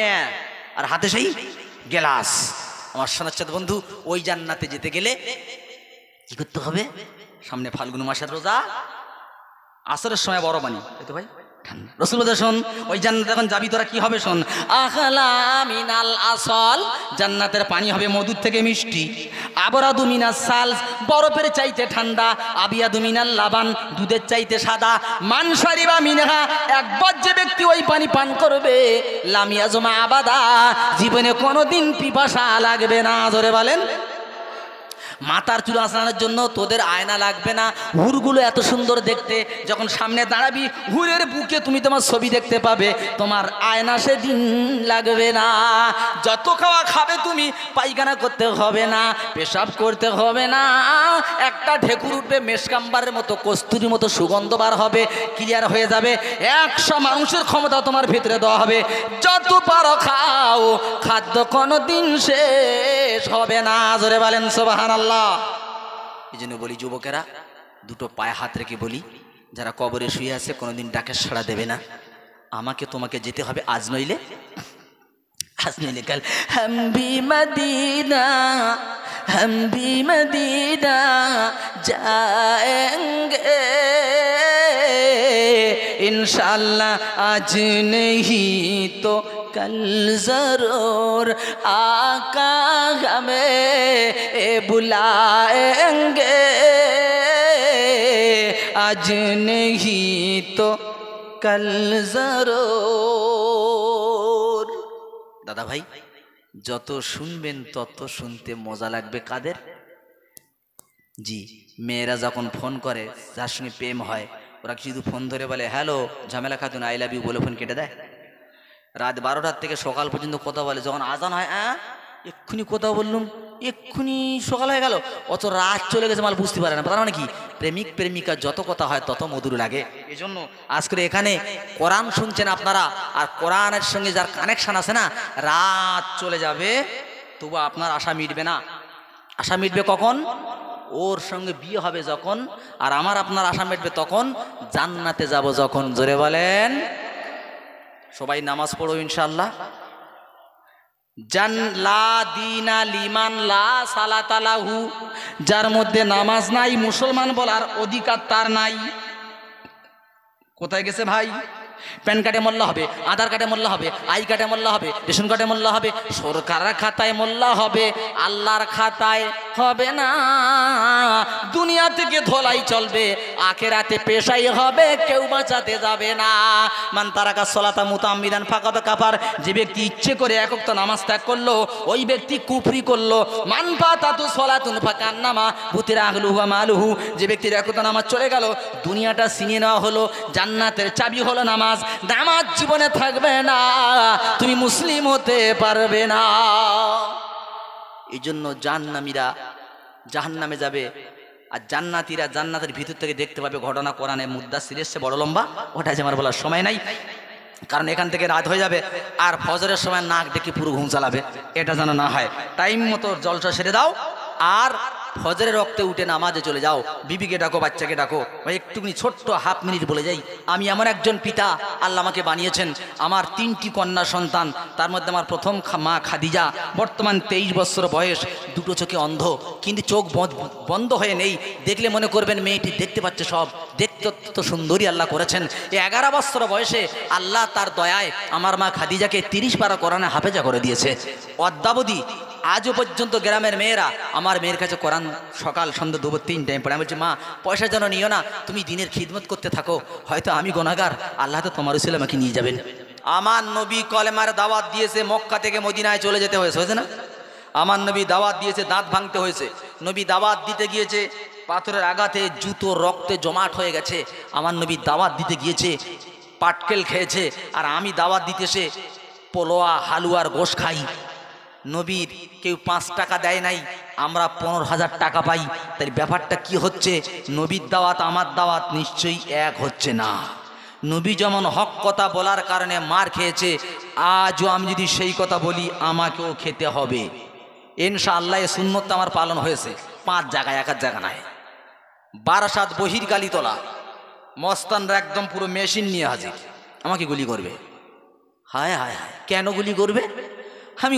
আর হাতে সেই গেলাস। আমার সোনাচ্ছাদ বন্ধু, ওই জান্নাতে যেতে গেলে কি করতে হবে? সামনে ফাল্গুন মাসের রোজা, আসরের সময় বড় বাণী, তাই তো ভাই? রসুল বলতে শোন, ওই জান্নাতে এখন যাবি তোরা, কি হবে শোন। আখলা মিনাল আসল, জান্নাতের পানি হবে মধুর থেকে মিষ্টি। আবরাদু মিনাস সালস, বরফের চাইতে ঠান্ডা। আবিয়াদু মিনাল লাবান, দুধের চাইতে সাদা। মানসারিবা মিনহা, একবার যে ব্যক্তি ওই পানি পান করবে, লাম ইয়াজমা আবাদা, জীবনে কোনোদিন পিপাসা লাগবে না। জোরে বলেন। মাথার চুল আঁচড়ানোর জন্য তোদের আয়না লাগবে না। হুরগুলো এত সুন্দর দেখতে, যখন সামনে দাঁড়াবি হুরের বুকে তুমি তোমার ছবি দেখতে পাবে, তোমার আয়না সেদিন লাগবে না। যত খাওয়া খাবে তুমি, পায়খানা করতে হবে না, পেশাব করতে হবে না। একটা ঢেকুর উঠবে, মেশকাম্বারের মতো কস্তুরির মতো সুগন্ধ বার হবে, ক্লিয়ার হয়ে যাবে। 100 মানুষের ক্ষমতা তোমার ভিতরে দেওয়া হবে। যত পারো খাও, খাদ্য কোনোদিন শেষ হবে না। জোরে বলেন সুবহানাল্লাহ। এই জন্য বলি যুবকেরা, দুটো পায়ে হাত রেখে বলি, যারা কবরে শুয়ে আছে কোনোদিন ডাকে সাড়া দেবে না, আমাকে তোমাকে যেতে হবে, আজ নইলে কাল। হাম ভি মদিনা, হাম ভি মদিনা जाएंगे इंशाअल्लाह, आज नहीं तो कल जरूर आका हमें बुलाएंगे, आज नहीं तो कल जरूर। दादा भाई, যত শুনবেন তত শুনতে মজা লাগবে কাদের? জি, মেয়েরা যখন ফোন করে, যার সঙ্গে প্রেম হয়, ওরা শুধু ফোন ধরে বলে হ্যালো ঝামেলা খাতুন আই লাভ ইউ বলে ফোন কেটে দেয়। রাত 12টার থেকে সকাল পর্যন্ত কথা বলে, যখন আজান হয় এক্ষুনি কথা বললুম, এক্ষুনি সকাল হয়ে গেল, অত রাত চলে গেছে মাল বুঝতে পারে না। তার মানে কি, প্রেমিক প্রেমিকা যত কথা হয় তত মধুর লাগে। এই জন্য আজকে এখানে কোরআন শুনছেন আপনারা, আর কোরআনের সঙ্গে যার কানেকশান আছে না, রাত চলে যাবে তবু আপনার আশা মিটবে না। আশা মিটবে কখন? ওর সঙ্গে বিয়ে হবে যখন, আর আমার আপনার আশা মিটবে তখন, জান্নাতে যাব যখন। জোরে বলেন। সবাই নামাজ পড়ো ইনশাআল্লাহ। জান লা দিনা লিমান লা সালাতা লাহু, যার মধ্যে নামাজ নাই মুসলমান বলার অধিকার তার নাই। কোথায় গেছে ভাই? প্যান কার্ডে মোল্লা হবে, আধার কার্ডে মোল্লা হবে, আই কার্ডে মোল্লা হবে, রেশন কার্ডে মোল্লা হবে, সরকারের খাতায় মোল্লা হবে, আল্লাহর খাতায় হবে না। দুনিয়া থেকে ধোলাই চলবে, আখেরাতে পেশাই হবে, কেউ বাঁচাতে যাবে না। মান তারাকা সলাতা মুতাম্মিদান ফাকাদ কাফার, যে ব্যক্তি ইচ্ছে করে এক ওয়াক্ত নামাজ ত্যাগ করলো ওই ব্যক্তি কুফরি করলো। মান ফাতাতু সলাতুন ফাকান্নামা বুতিরা আহলুহু ওয়া মালুহু, যে ব্যক্তির এক ওয়াক্ত নামাজ চলে গেল, দুনিয়াটা ছিনিয়ে নেওয়া হলো, জান্নাতের চাবি হলো নামাজ। নামাজ জীবনে থাকবে না, তুমি মুসলিম হতে পারবে না। এই জন্য জাহান্নামীরা জাহান্নামে যাবে, আর জান্নাতীরা জান্নাতের ভিতর থেকে দেখতে পাবে। ঘটনা কোরআনে মুদ্দাসসির এসছে, বড় লম্বা, ওটা যে আমার বলার সময় নাই, কারণ এখান থেকে রাত হয়ে যাবে আর ফজরের সময় নাক ডেকে পুরো ঘুম চালাবে। এটা যেন না হয়, টাইম মতো জলসা সেরে দাও আর ফজরের রক্তে উঠে নামাজে চলে যাও। বিবিকে ডাকো, বাচ্চাকে ডাকো। ভাই একটুখানি ছোট্ট হাফ মিনিট বলে যাই, আমি এমন একজন পিতা, আল্লাহ আমাকে বানিয়েছেন, আমার 3টি কন্যা সন্তান, তার মধ্যে আমার প্রথম মা খাদিজা, বর্তমান 23 বছর বয়স, দুটো চোখে অন্ধ, কিন্তু চোখ বন্ধ হয়ে নেই, দেখলে মনে করবেন মেয়েটি দেখতে পাচ্ছে সব, দেখতে তো সুন্দরী আল্লাহ করেছেন। এই 11 বছর বয়সে আল্লাহ তার দয়ায় আমার মা খাদিজাকে 30 পারা কোরআনে হাফেজা করে দিয়েছে। অদ্যাবধি আজও পর্যন্ত গ্রামের মেয়েরা আমার মেয়ের কাছে কোরআন সকাল সন্ধ্যা দুপুর 3 টাইম পড়ে। আমি বলছি, মা পয়সা যেন নিও না, তুমি দিনের খিদমত করতে থাকো, হয়তো আমি গুনাহগার, আল্লাহ তো তোমার উসিলায় আমাকে নিয়ে যাবেন। আমার নবী কলেমার দাওয়াত দিয়েছে, মক্কা থেকে মদিনায় চলে যেতে হয়েছে না? আমার নবী দাওয়াত দিয়েছে, দাঁত ভাঙতে হয়েছে। নবী দাওয়াত দিতে গিয়েছে, পাথরের আঘাতে জুতো রক্তে জমাট হয়ে গেছে। আমার নবী দাওয়াত দিতে গিয়েছে, পাটকেল খেয়েছে, আর আমি দাওয়াত দিতে এসে পোলোয়া হালুয়ার গোশ খাই। নবীর কেউ 5 টাকা দেয় নাই, আমরা 15,000 টাকা পাই। তাই ব্যাপারটা কি হচ্ছে? নবীর দাওয়াত আমার দাওয়াত নিশ্চয়ই এক হচ্ছে না। নবী যেমন হক কথা বলার কারণে মার খেয়েছে, আজও আমি যদি সেই কথা বলি আমাকেও খেতে হবে ইনশাআল্লাহ। এই সুন্নতটা আমার পালন হয়েছে 5 জায়গায়, এক জায়গা নয়। বারাসাত বহির গালিতলা, মস্তানরা একদম পুরো মেশিন নিয়ে হাজির, আমাকে গুলি করবে। হায় হায় হায়, কেন গুলি করবে? আমি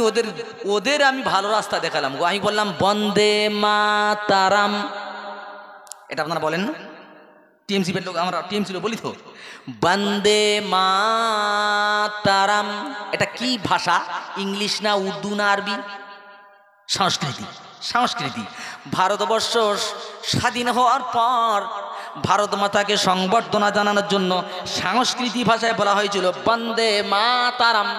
ওদের আমি ভালো রাস্তা দেখালাম গো। আমি বললাম বন্দে মাতারাম, এটা আপনারা বলেন না? টিএমসি লোক, আমরা টিএমসি লোক বলি তো বন্দে মাতারাম। এটা কি ভাষা? ইংলিশ না, উর্দু না, আরবি? সংস্কৃতি। সংস্কৃতি। ভারতবর্ষ স্বাধীন হওয়ার পর ভারত মাতাকে সংবর্ধনা জানানোর জন্য সংস্কৃতি ভাষায় বলা হয়েছিল বন্দে মাতারাম,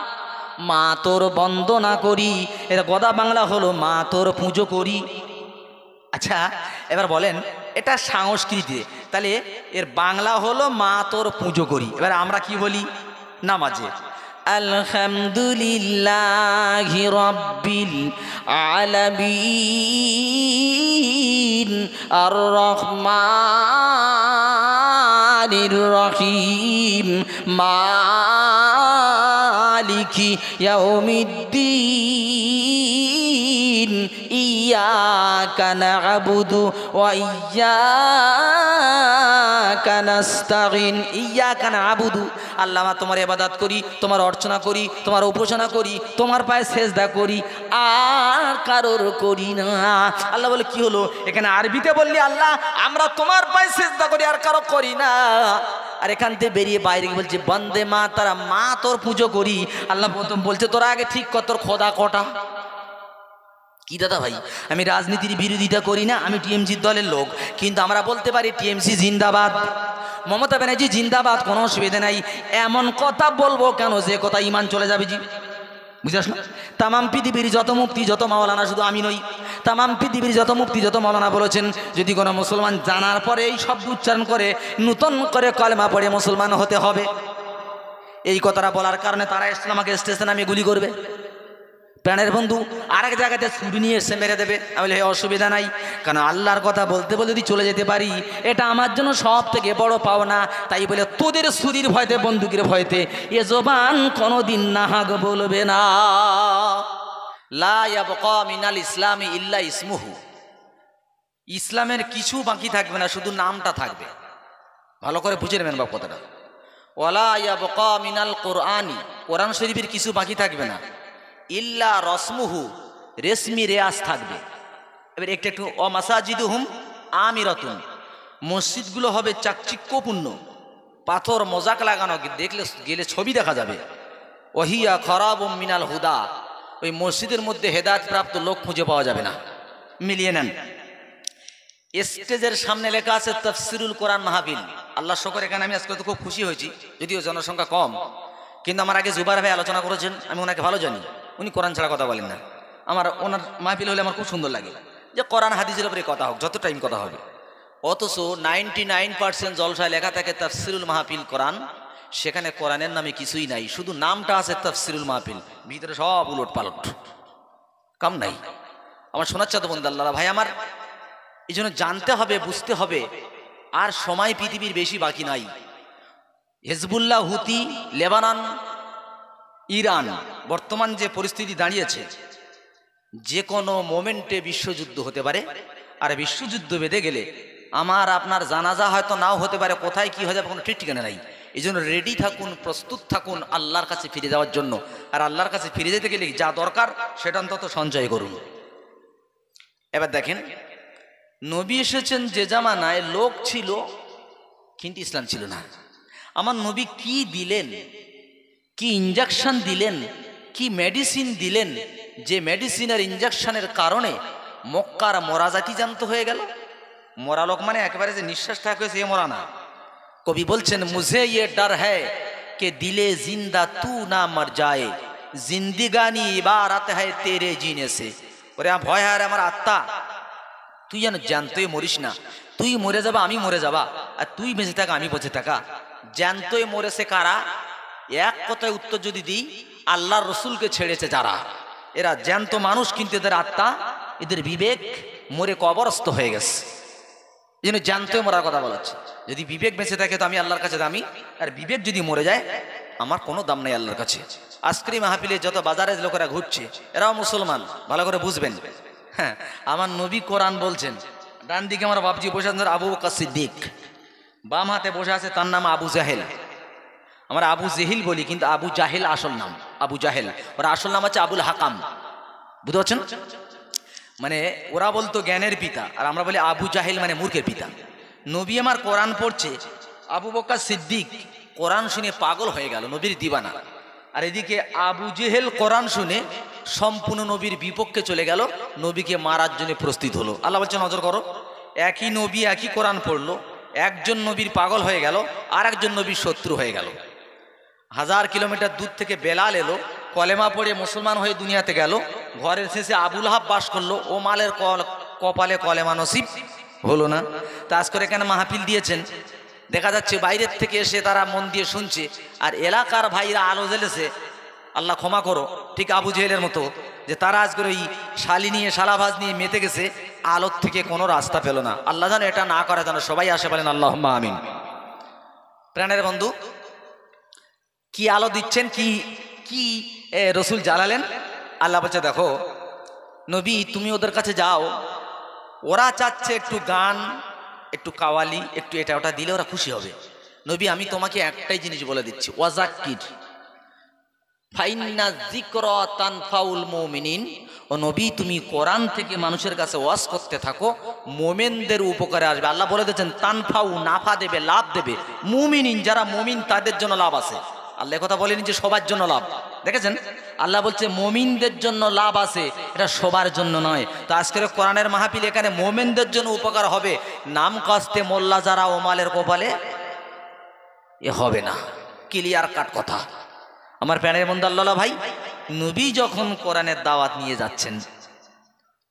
মা তোর বন্দনা করি। এটা গদা বাংলা হলো মা তোর পুজো করি। আচ্ছা এবার বলেন, এটা সংস্কৃতি, তাহলে এর বাংলা হলো মা তোর পুজো করি। এবার আমরা কি বলি নামাজে? আলহামদুলিল্লাহি রাব্বিল আলামিন আর রহমানির রহিম মালিকি ইয়াউমিদ্দিন ইয়াকা না'বুদু ওয়া ইয়াকা নাস্তাঈন। ইয়াকা না'বুদু, আল্লাহ তোমার ইবাদত করি, তোমার অর্চনা করি, তোমার উপাসনা করি, তোমার পায়ে সেজদা করি, আর কারোর করি না। আল্লাহ বলে কি হলো? এখানে আরবিতে বললি আল্লাহ আমরা তোমার পায়ে সেজদা করি আর কারো করি না, আর এখান থেকে বেরিয়ে বাইরে বলছে বন্দে মা তারা, মা তোর পুজো করি। আল্লাহ প্রথম বলছে তোরা আগে ঠিক কর তোর খোদা কটা। কি দাদা ভাই, আমি রাজনীতির বিরোধিতা করি না, আমি টিএমসির দলের লোক, কিন্তু আমরা বলতে পারি টিএমসি জিন্দাবাদ, মমতা ব্যানার্জি জিন্দাবাদ, কোনো অসুবিধা নাই। এমন কথা বলবো কেন যে কথা ইমান চলে যাবে? জি বুঝে আসলো? তামাম পৃথিবীর যত মুফতি যত মাওলানা, শুধু আমি নই, তামাম পৃথিবীর যত মুফতি যত মাওলানা বলেছেন যদি কোনো মুসলমান জানার পরে এই শব্দ উচ্চারণ করে নূতন করে কলেমা পড়ে মুসলমান হতে হবে। এই কথাটা বলার কারণে তারা এসে আমাকে স্টেশনে আমি গুলি করবে। প্রাণের বন্ধু আরেক জায়গাতে ছুরি নিয়ে এসে মেরে দেবে। আমি বলি অসুবিধা নাই, কারণ আল্লাহর কথা বলতে বলে যদি চলে যেতে পারি এটা আমার জন্য সব থেকে বড় পাওনা। তাই বলে তোদের ছুরির ভয়তে, বন্দুকের ভয়তে এ জবান কোনোদিন নাহাগ বলবে না। লা ইয়াবকা মিনাল ইসলামি ইল্লা ইসমুহু, ইসলামের কিছু বাকি থাকবে না, শুধু নামটা থাকবে। ভালো করে বুঝে নেবেন বাপ কথাটা। ওয়ালা ইয়াবকা মিনাল কোরআনি, কোরআন শরীফের কিছু বাকি থাকবে না। ইল্লা রসমুহু, রেশমি রেয়াজ থাকবে। এবার একটু একটু অমাসাজিদুহুম আমিরাতুন, মসজিদগুলো হবে চাকচিক্যপূর্ণ, পাথর মজাক লাগানো, দেখলে গেলে ছবি দেখা যাবে। ওহিয়া খরাবুম মিনাল হুদা, ওই মসজিদের মধ্যে হেদায়েত প্রাপ্ত লোক খুঁজে পাওয়া যাবে না। মিলিয়ে নেন। স্টেজের সামনে লেখা আছে তাফসিরুল কোরআন মাহফিল। আল্লাহ শকর, এখানে আমি আজকে তো খুব খুশি হয়েছি, যদিও জনসংখ্যা কম, কিন্তু আমার আগে জুবার ভাই আলোচনা করেছেন, আমি ওনাকে ভালো জানি, উনি কোরআন ছাড়া কথা বলেন না। আমার ওনার মাহফিল হলে আমার খুব সুন্দর লাগে, যে কোরআন হাদিসের উপরে কথা হোক, যত টাইম কথা হবে। অথচ 99% জলসায় লেখা থাকে তাফসিরুল মাহফিল কোরআন, সেখানে কোরআনের নামে কিছুই নাই, শুধু নামটা আছে তাফসিরুল মাহফিল, ভিতরে সব উলট পালট, কাম নাই। আমার শোনাচ্ছা তো বন্ধু আল্লাহ ভাই আমার, এই জন্য জানতে হবে, বুঝতে হবে, আর সময় পৃথিবীর বেশি বাকি নাই। হিজবুল্লাহ, হুতি, লেবানন, ইরান, বর্তমান যে পরিস্থিতি দাঁড়িয়েছে, যে কোনো মোমেন্টে বিশ্বযুদ্ধ হতে পারে। আর বিশ্বযুদ্ধ বেঁধে গেলে আমার আপনার জানাজা হয়তো নাও হতে পারে, কোথায় কি হয়ে যাবে কোনো ঠিক ঠিকানা নাই। এই জন্য রেডি থাকুন, প্রস্তুত থাকুন আল্লাহর কাছে ফিরে যাওয়ার জন্য। আর আল্লাহর কাছে ফিরে যেতে গেলে যা দরকার সেটা অন্তত সঞ্চয় করুন। এবার দেখেন, নবী এসেছেন যে জামানায় লোক ছিল কিন্তু ইসলাম ছিল না। আমার নবী কি দিলেন, কি ইনজেকশন দিলেন, কি মেডিসিন দিলেন, যে মেডিসিন আর ইনজেকশনের কারণে মক্কার মরা জাতি জান্ত হয়ে গেল। মরা লোক মানে একেবারে যে নিঃশ্বাস ত্যাগ হয়েছে এ মরা না। কবি বলছেন, মুঝে ইয়ে ডর হ্যায় কে দিলে জিন্দা তু না মর যায়, জিন্দিগানি ইবারত হ্যায় তেরে জিনে সে। ওরে ভয় হয় আমার আত্মা, তুই যেন জ্যান্তই মরিস না, তুই মরে যাবা আমি মরে যাবা, আর তুই বেঁচে থাকা আমি বেঁচে থাকা। জ্যান্তই মরেছে কারা? এক কথায় উত্তর যদি দিই, আল্লাহর রসুলকে ছেড়েছে যারা, এরা জ্যান্ত মানুষ কিন্তু এদের আত্মা, এদের বিবেক মরে কবরস্থ হয়ে গেছে। এই জন্য জ্যান্তই মরার কথা বলা হচ্ছে। যদি বিবেক বেঁচে থাকে তো আমি আল্লাহর কাছে দামি, আর বিবেক যদি মরে যায় আমার কোনো দাম নেই আল্লাহর কাছে। আজকের মাহফিলে যত বাজারের লোকেরা ঘুরছে এরাও মুসলমান, ভালো করে বুঝবেন। হ্যাঁ, আমার নবী কোরআন বলছেন। ডান দিকে আমার বাপজি বসে আছেন আবু বকর সিদ্দিক, বাম হাতে বসে আছে তার নাম আবু জাহেল। আমরা আবু জেহিল বলি, কিন্তু আবু জাহেল আসল নাম, আবু জাহেল। ওরা আসল নাম হচ্ছে আবুল হাকাম, বুঝতে পারছেন? মানে ওরা বলতো জ্ঞানের পিতা, আর আমরা বলি আবু জাহেল মানে মূর্খের পিতা। নবী আমার কোরআন পড়ছে, আবু বকর সিদ্দিক কোরআন শুনে পাগল হয়ে গেল, নবীর দিবানা। আর এদিকে আবু জেহেল কোরআন শুনে সম্পূর্ণ নবীর বিপক্ষে চলে গেল, নবীকে মারার জন্য প্রস্তুত হলো। আল্লাহ বলছে নজর করো, একই নবী একই কোরআন পড়লো, একজন নবীর পাগল হয়ে গেল, আর একজন নবীর শত্রু হয়ে গেল। 1000 কিলোমিটার দূর থেকে বেলাল এলো, কলেমা পড়ে মুসলমান হয়ে দুনিয়াতে গেল। ঘরের শেষে আবুল হাব বাস করলো, ও মালের কপালে কলেমা নসিব হলো না। তাজ করে কেন মাহফিল দিয়েছেন, দেখা যাচ্ছে বাইরের থেকে এসে তারা মন দিয়ে শুনছে, আর এলাকার ভাইরা আলো জ্বেলেছে, আল্লাহ ক্ষমা করো, ঠিক আবু জেহেলের মতো, যে তারা আজ করে ওই শালি নিয়ে শালাভাজ নিয়ে মেতে গেছে, আলোর থেকে কোনো রাস্তা পেল না। আল্লাহ যেন এটা না করে, যেন সবাই আসে বলেন আল্লাহুম্মা আমিন। প্রাণের বন্ধু, কি আলো দিচ্ছেন, কি কি রসুল জ্বালালেন? আল্লাহ বলছে দেখো নবী, তুমি ওদের কাছে যাও, ওরা চাচ্ছে একটু গান, একটু কাওয়ালি, একটু এটা ওটা দিলে ওরা খুশি হবে। নবী আমি তোমাকে একটাই জিনিস বলে দিচ্ছি, ওয়াজাক্কির ফাইন্না যিকরা তানফাউল মুমিনিন। ও নবী, তুমি কোরআন থেকে মানুষের কাছে ওয়াজ করতে থাকো, মোমেনদের উপকারে আসবে। আল্লাহ বলে দিয়েছেন তানফাউ, নাফা দেবে, লাভ দেবে, মুমিনিন যারা মুমিন তাদের জন্য লাভ আছে। আল্লাহ কথা বলেনি যে সবার জন্য লাভ, দেখেছেন? আল্লাহ বলছে মুমিনদের জন্য লাভ আছে, এটা সবার জন্য নয়। তো আজকের কোরআনের মাহফিল এখানে মুমিনদের জন্য উপকার হবে, নাম কাস্তে মোল্লা যারা ওমালের কপালে এ হবে না। ক্লিয়ার কাট কথা। আমার প্যানের বন্ধু আল্লাহ ভাই, নবী যখন কোরআনের দাওয়াত নিয়ে যাচ্ছেন,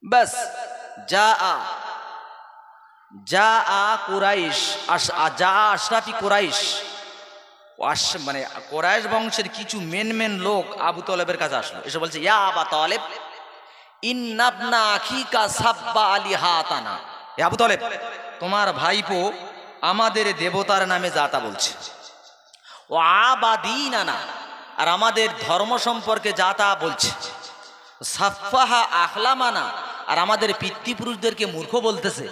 বাস যা কুরাইশ, যা আশরাফি কুরাইশ, মানে কুরাইশ বংশের কিছু মেন লোক আবু তালেবের কাছে আসলো, এসে বলছে ইয়া আবা তালেব ইন্নাবনা আখিকা সাব্বা আলিহাতানা। হে আবু তালেব, তোমার ভাইপো আমাদের দেবতার নামে যাতা বলছে, ও আবাদিনানা, আর আমাদের ধর্ম সম্পর্কে যা তা বলছে, সাফাহা আখলামানা, আর আমাদের পিতৃপুরুষদেরকে মূর্খ বলতেছে,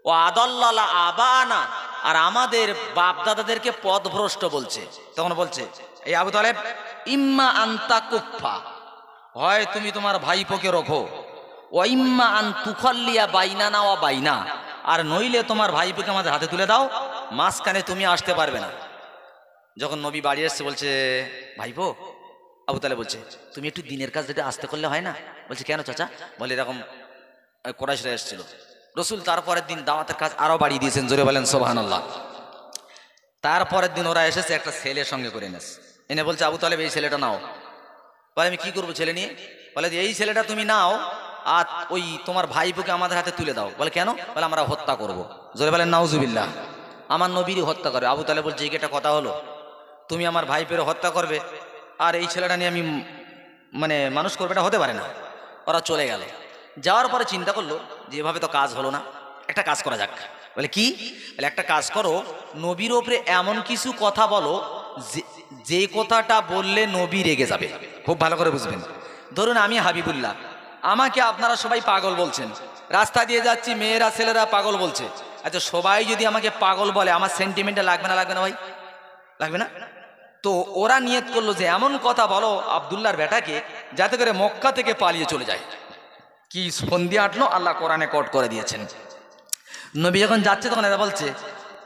ও আদাল্লালা আবানা, আর আমাদের বাপ দাদাদেরকে পথভ্রষ্ট বলছে। তখন বলছে এই আবু তালেব ইম্মা আন্তা কুফা হয় তুমি তোমার ভাইপোকে রখো, ওয়াইম্মা আন তুখাল্লিয়া বাইনানা ওয়া বাইনা, আর নইলে তোমার ভাইপোকে আমাদের হাতে তুলে দাও, মাঝখানে তুমি আসতে পারবে না। যখন নবী বাড়ি এসছে বলছে ভাইপো, আবু তালেব বলছে তুমি একটু দিনের কাজ যেটা আসতে করলে হয় না? বলছে কেন চাচা? বলে এরকম কোরাইশরা এসেছিল। রসুল তারপরের দিন দাওয়াতের কাজ আরো বাড়িয়ে দিয়েছেন, জোরে বলেন সুবহানাল্লাহ। তারপরের দিন ওরা এসেছে একটা ছেলের সঙ্গে করে এনে বলছে আবু তালেব এই ছেলেটা নাও। বলে আমি কি করবো ছেলে নিয়ে? বলে যে এই ছেলেটা তুমি নাও আর ওই তোমার ভাইপোকে আমাদের হাতে তুলে দাও। বলে কেন? বলে আমরা হত্যা করব। জোরে বলেন নাউজুবিল্লাহ। আমার নবীরই হত্যা করে। আবু তালেব বলছে এই একটা কথা হলো, তুমি আমার ভাইপের হত্যা করবে আর এই ছেলেটা নিয়ে আমি মানে মানুষ করবে, এটা হতে পারে না। ওরা চলে গেল। যাওয়ার পরে চিন্তা করলো যে এভাবে তো কাজ হলো না, একটা কাজ করা যাক। বলে কি? বলে একটা কাজ করো, নবীর ওপরে এমন কিছু কথা বলো যে কথাটা বললে নবী রেগে যাবে। খুব ভালো করে বুঝবেন। ধরুন আমি হাবিবুল্লাহ, আমাকে আপনারা সবাই পাগল বলছেন, রাস্তা দিয়ে যাচ্ছি মেয়েরা ছেলেরা পাগল বলছে। আচ্ছা সবাই যদি আমাকে পাগল বলে আমার সেন্টিমেন্টটা লাগবে না? লাগবে না ভাই? লাগবে না? তো ওরা নিয়ত করলো যে এমন কথা বলো আব্দুল্লাহর বেটাকে যাতে করে মক্কা থেকে পালিয়ে চলে যায়। কি ফন্দি আটলো, আল্লাহ কোরআনে কোট করে দিয়েছেন। নবী যখন যাচ্ছে তখন এরা বলছে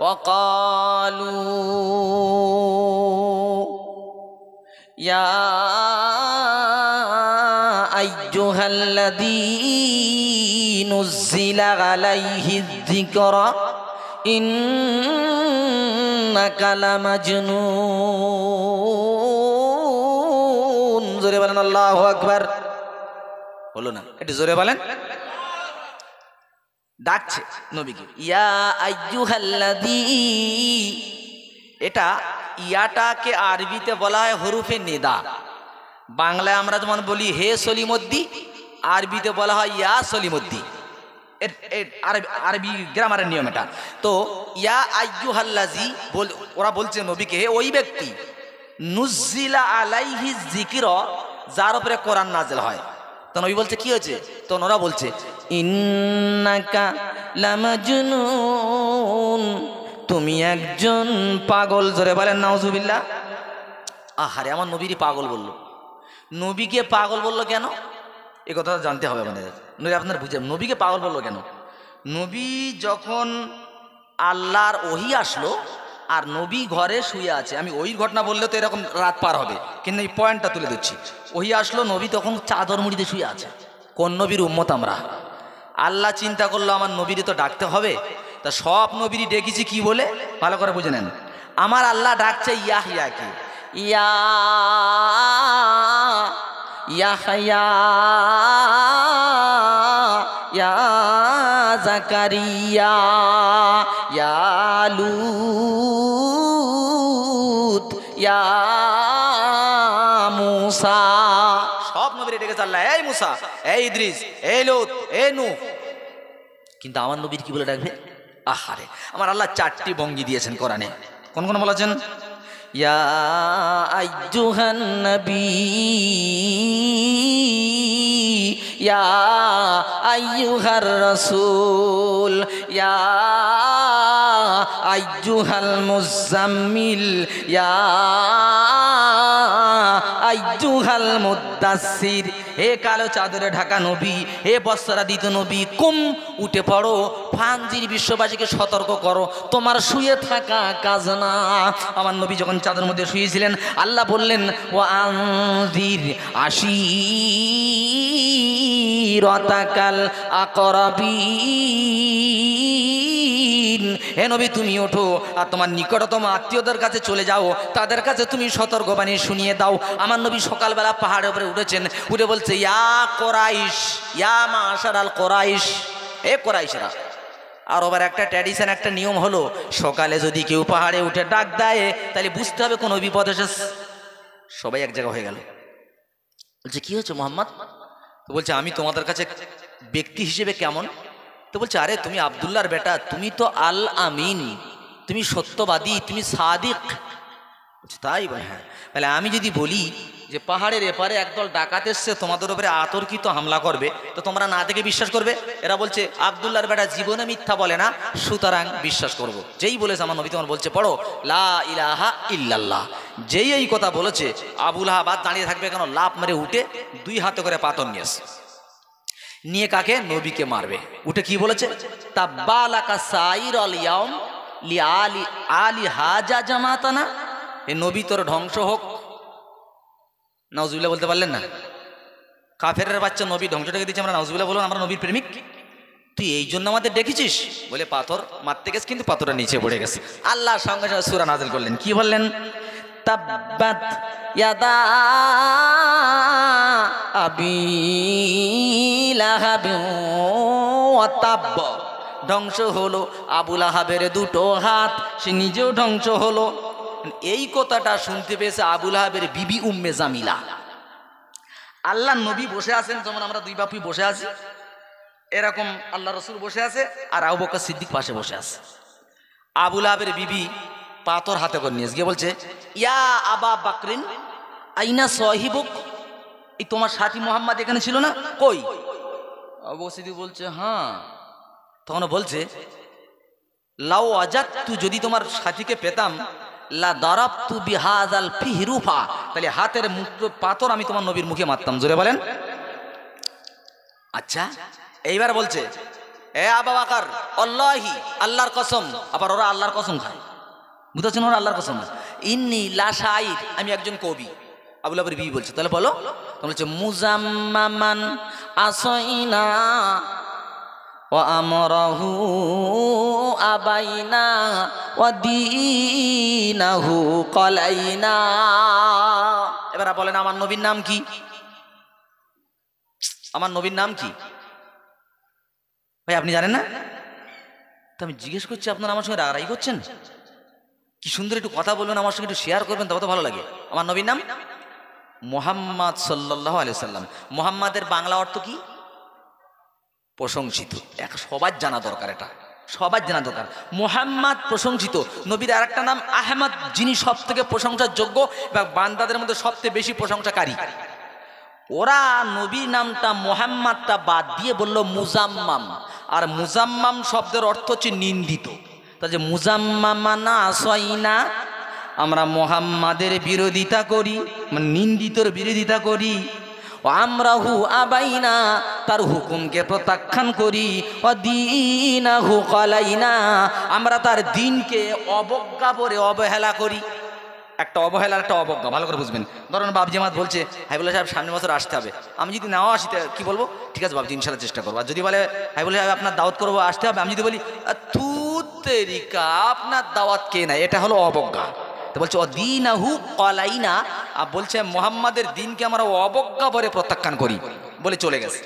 ওয়াকালু ইয়া আইয়ুহাল্লাযী নুযিলা আলাইহি যিকরা ইন্নাকা লামাজনুন। জোরে বলেন আল্লাহু আকবার। বলো না, একটু জোরে বলেন। ডাকছে নবীকে ইয়া আইয়ুহাল্লাযী। এটা ইয়াটাকে আরবিতে বলা হয় হরুফে নিদা। বাংলায় আমরা যেমন বলি হে সলিমুদ্দি, আরবিতে বলা হয় ইয়া সলিমুদ্দি। আরবি গ্রামারের নিয়ম এটা। তো ইয়া আইয়ুহাল্লাযী ওরা বলছে নবীকে হে ওই ব্যক্তি, নুজ্জিলা আলাইহি যিকরা, যার উপরে কোরআন নাযিল হয়। তো নবী বলছে কি হয়েছে? তো ওরা বলছে ইন্নাকা লামাজনুন, তুমি একজন পাগল। জোরে বলেন নাউজুবিল্লাহ। আহারে আমার নবীরই পাগল বললো। নবীকে পাগল বললো কেন? এই কথাটা জানতে হবে আমাদের। নবী আপনার বুঝে নবীকে পাগল বললো কেন? নবী যখন আল্লাহর ওহী আসলো আর নবী ঘরে শুয়ে আছে, আমি ওই ঘটনা বললে তো এরকম রাত পার হবে, কিন্তু এই পয়েন্টটা তুলে দিচ্ছি। ওহী আসলো, নবী তখন চাদর মুড়িতে শুয়ে আছে। কোন নবীর উম্মত আমরা? আল্লাহ চিন্তা করলো আমার নবীরে তো ডাকতে হবে, তা সব নবীরই ডেকেছি কি বলে? ভালো করে বুঝে নেন। আমার আল্লাহ ডাকছে ইয়াহইয়াকে, ইয়া ইয়াহইয়া ইয়া জাকারিয়া ইয়া লূত ইয়া মুসা। সব নবীরে ডেকেছে আল্লাহ, এই মুসা, এই ইদ্রিস, এই লূত, এই নূহ। কিন্তু আমার নবীর কি বলে ডাকবে? আহারে আমার আল্লাহ চারটি ভঙ্গি দিয়েছেন কোরআনে। কোন কোন বলেছেন? ইয়া আইয়ুহান নবী, ইয়া আইয়ুহার রাসূল, ইয়া আইয়ুহাল মুজাম্মিল, ইয়া আইয়ুহাল মুদাসসির। হে কালো চাদরে ঢাকা নবী, হে বস্ত্রাদিত নবী, কুম উঠে পড়ো, ফানজির বিশ্ববাসীকে সতর্ক করো, তোমার শুয়ে থাকা কাজ না। আমার নবী যখন চাদর মধ্যে শুয়েছিলেন আল্লাহ বললেন ওয়া আনজির আশীরাতাকাল আকরাবিন। হে নবী তুমি ওঠো আর তোমার নিকটতম আত্মীয়দের কাছে চলে যাও, তাদের কাছে তুমি সতর্কবাণী শুনিয়ে দাও। আমার নবী সকালবেলা পাহাড়ের উপরে উঠেছেন, উঠে বলছে ইয়া কোরাইশ, ইয়া মাশারাল কোরাইশ, এ কোরাইশরা। আর ওবার একটা ট্র্যাডিশন, একটা নিয়ম হলো সকালে যদি কেউ পাহাড়ে উঠে ডাক দেয় তাহলে বুঝতে হবে কোনো বিপদ এসেছে। সবাই এক জায়গা হয়ে গেল। বলছে কি হচ্ছে মোহাম্মদ? তো বলছে আমি তোমাদের কাছে ব্যক্তি হিসেবে কেমন? তো বলছে আরে তুমি আব্দুল্লাহর বেটা, তুমি তো আল আমিন, তুমি সত্যবাদী, তুমি সাদিক। বলছে তাই? হ্যাঁ। তাহলে আমি যদি বলি যে পাহাড়ের এপারে একদল ডাকাত এসছে তোমাদের উপরে আতর্কিত হামলা করবে, তো তোমরা না দেখে বিশ্বাস করবে? এরা বলছে আব্দুল্লাহর বেটা জীবনে মিথ্যা বলে না, সুতরাং বিশ্বাস করব। যেই বলেছে আমার নবী তোমার বলছে পড়ো লা ইলাহা ইল্লাল্লাহ, যেই এই কথা বলেছে আবু লাহাব আর দাঁড়িয়ে থাকবে কেন, লাফ মেরে উঠে 2 হাতে করে পাথর নিয়ে আসে, নিয়ে কাকে, নবীকে মারবে। উঠে কি বলেছে, তাব্বালাকা সাইর আল ইয়াউম লি আলি আলি হাজা জামাতানা, এ নবী তোর ধ্বংস হোক। নাউজুবিল্লাহ বলতে পারলেন না? কাফেরের বাচ্চা নবী ধ্বংসটাকে দিচ্ছে, আমরা নাউজুবিল্লাহ বলুন, আমরা নবীর প্রেমিক, তুই এই জন্য আমাদের ডেকেছিস বলে পাথর মারতে গেছে, কিন্তু পাথরটা নিচে পড়ে গেছে। আল্লাহ সঙ্গে সঙ্গে সূরা নাযিল করলেন, কি বললেন, তাব্বাত ইয়াদা আবি লাহাব ওয়া তাব্ব, ধ্বংস হলো আবু লাহাবের 2টো হাত, সে নিজেও ধ্বংস হলো। এই কথাটা শুনতে পেয়েছে আবু লাহাবের বিবি উম্মে জামিলা। আল্লাহ নবী বসে আছেন, যেমন আমরা 2 বাপি বসে আছি, এরকম আল্লাহ রসুল বসে আছে আর আবু বকর সিদ্দিক পাশে বসে আছে। আবু লাহাবের বিবি পাথর হাতে করে নিয়ে গিয়ে বলছে, ইয়া আবা বাকরিন আইনা সাহিবুক, এই তোমার সাথী মোহাম্মদ এখানে ছিল না, কই? আবু বকর সিদ্দিক বলছে হ্যাঁ। তখন বলছে, লাউ আজাতু, যদি তোমার সাথীকে পেতাম, লা দারাবতু বিহাযাল ফিহরুফা, তাহলে হাতের মুক্ত পাথর আমি তোমার নবীর মুখে মারতাম। জোরে বলেন। আচ্ছা, এইবার বলছে, এ আবু বকর আল্লাহি, আল্লাহর কসম। আবার ওরা আল্লাহর কসম খায়, বুঝতেছেন, ওরা আল্লাহর কসম। ইন্নী লা শাইর, আমি একজন কবি। আবু লাহাবের বিবি বলছে, তাহলে বলো। তখন বলছে, মুজাম্মামান আসাইনা ওয়া আমরাহু আবাইনা ওয়া দীনাহু ক্বালাইনা। এবার বলেন, আমার নবীর নাম কি? আমার নবীর নাম কি ভাই, আপনি জানেন না? তো আমি জিজ্ঞেস করছি, আপনারা আমার সঙ্গে রাগারাগি করছেন? কি সুন্দর একটু কথা বলবেন, আমার সঙ্গে একটু শেয়ার করবেন, তবে তো ভালো লাগে। আমার নবীর নাম মুহাম্মদ সাল্লাল্লাহু আলাইহি সাল্লাম। মুহাম্মাদের বাংলা অর্থ কি? প্রশংসিত। সবার জানা দরকার, এটা সবার জানা দরকার। মুহাম্মদ প্রশংসিত। নবীর আরেকটা নাম আহমদ, যিনি সব থেকে প্রশংসার যোগ্য এবং বান্দাদের মধ্যে সবচেয়ে বেশি প্রশংসাকারী। ওরা নবীর নামটা মুহাম্মাদটা বাদ দিয়ে বলল মুজাম্মাম, আর মুজাম্মাম শব্দের অর্থ হচ্ছে নিন্দিত। তাহলে মুজাম্মামানা আসয়না, আমরা মুহাম্মাদের বিরোধিতা করি, মানে নিন্দিতর বিরোধিতা করি। ও আমরাহু আবাইনা, তার হুকুমকে প্রত্যাখ্যান করি। ও দীনাহু ক্বালাইনা, আমরা তার দিনকে অবজ্ঞা করে অবহেলা করি। একটা অবহেলা, একটা অবজ্ঞা, ভালো করে বুঝবেন। ধরুন বাপ জামাত বলছে, হাইবুল্লাহ সাহেব সামনের বছর আসতে হবে, আমি যদি নাও আসি কি বলবো, ঠিক আছে বাবজি ইনশাল্লাহ চেষ্টা করবো। আর যদি বলে হাইবুল্লাহ সাহেব আপনার দাওয়াত করবো, আসতে হবে, আমি যদি বলি তু তেরিকা, আপনার দাওয়াত কে নাই, এটা হলো অবজ্ঞা। তো বলছে অদীনাহু ক্বালাইনা, আর বলছে মুহাম্মাদের দিনকে আমরা অবজ্ঞা করে প্রত্যাখ্যান করি বলে চলে গেছে।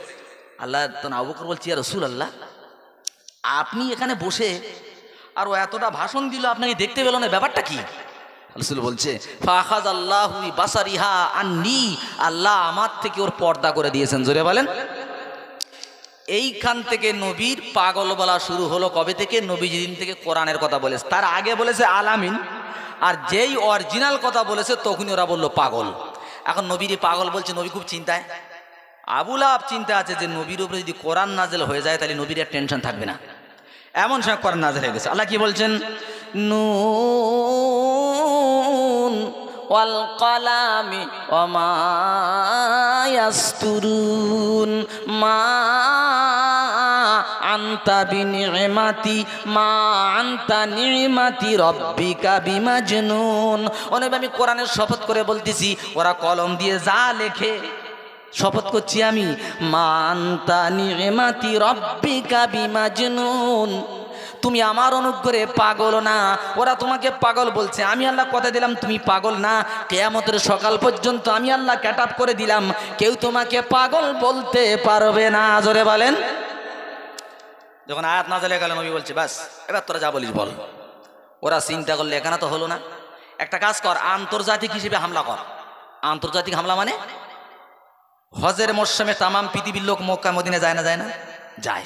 আল্লাহ তখন আবু বকর বলছি, ইয়া রাসূলুল্লাহ, আপনি এখানে বসে আর ও এতটা ভাষণ দিল, আপনাকে দেখতে পেল না, ব্যাপারটা কি? রাসূল বলছে, ফাখাযাল্লাহু বিবাসারিহা আন্নী, আল্লাহ আমার থেকে ওর পর্দা করে দিয়েছেন। জোরে বলেন। এইখান থেকে নবীর পাগল বলা শুরু হলো। কবে থেকে? নবী যেদিন থেকে কোরআনের কথা বলেছে। তার আগে বলেছে আলামিন, আর যেই অরিজিনাল কথা বলেছে তখনই ওরা বললো পাগল। এখন নবীর পাগল বলছে, নবী খুব চিন্তায়। আবু লাহাব চিন্তা আছে যে নবীর উপরে যদি কোরআন নাযিল হয়ে যায় তাহলে নবীর আর টেনশন থাকবে না। এমন সময় কোরআন নাযিল হয়ে গেছে। আল্লাহ কি বলছেন? নুন ওয়াল কালামি ওয়া মা ইয়াসতুরুন মা আনতা বিনিমাতি মা আনতা নিমাতি রব্বিকা বিমাজনুন। অনেক আমি কোরআনের শপথ করে বলতেছি, ওরা কলম দিয়ে যা লেখে, শপথ করছি আমি, মা আনতা নিমাতি রব্বিকা বিমাজনুন, তুমি আমার অনুগ্রহে পাগল না। ওরা তোমাকে পাগল বলছে, আমি আল্লাহ কথা দিলাম তুমি পাগল না। কিয়ামতের সকাল পর্যন্ত আমি আল্লাহ ক্যাটাপ করে দিলাম, কেউ তোমাকে পাগল বলতে পারবে না। জোরে বলেন। যখন আয়াত নাযিল হয়ে গেল, নবী বলছে, বাস এবার তোরা যা বলিস বল। ওরা চিন্তা করলে এখানে তো হলো না, একটা কাজ কর, আন্তর্জাতিক হিসেবে হামলা কর। আন্তর্জাতিক হামলা মানে হজের মরশুমে তামাম পৃথিবীর লোক মক্কা মদিনা যায় না? যায় না? যায়।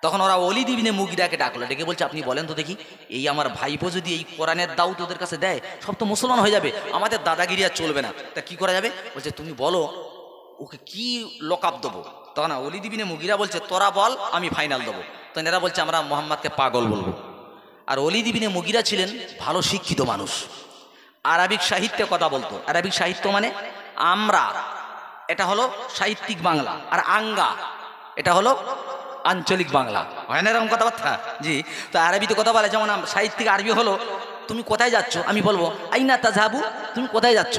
তখন ওরা ওলীদ ইবনে মুগীরাকে ডাকলো, ডেকে বলছে, আপনি বলেন তো দেখি, এই আমার ভাইপো যদি এই কোরআনের দাওয়াত ওদের কাছে দেয়, সব তো মুসলমান হয়ে যাবে, আমাদের দাদাগিরি আর চলবে না, তা কি করা যাবে? বলছে, তুমি বলো ওকে কি লকআপ দেবো। তখন ওলীদ ইবনে মুগীরা বলছে, তোরা বল, আমি ফাইনাল দেবো। তখন এরা বলছে, আমরা মোহাম্মদকে পাগল বলবো। আর ওলীদ ইবনে মুগীরা ছিলেন ভালো শিক্ষিত মানুষ, আরবিক সাহিত্যে কথা বলতো। আরবিক সাহিত্য মানে আমরা, এটা হলো সাহিত্যিক বাংলা, আর আঙ্গা এটা হলো আঞ্চলিক বাংলা, হয় না এরকম কথাবার্তা? জি। তো আরবিতে কথা বলে, যেমন সাহিত্যিক আরবি হলো তুমি কোথায় যাচ্ছ, আমি বলবো আইনা তাযহাবু, তুমি কোথায় যাচ্ছ।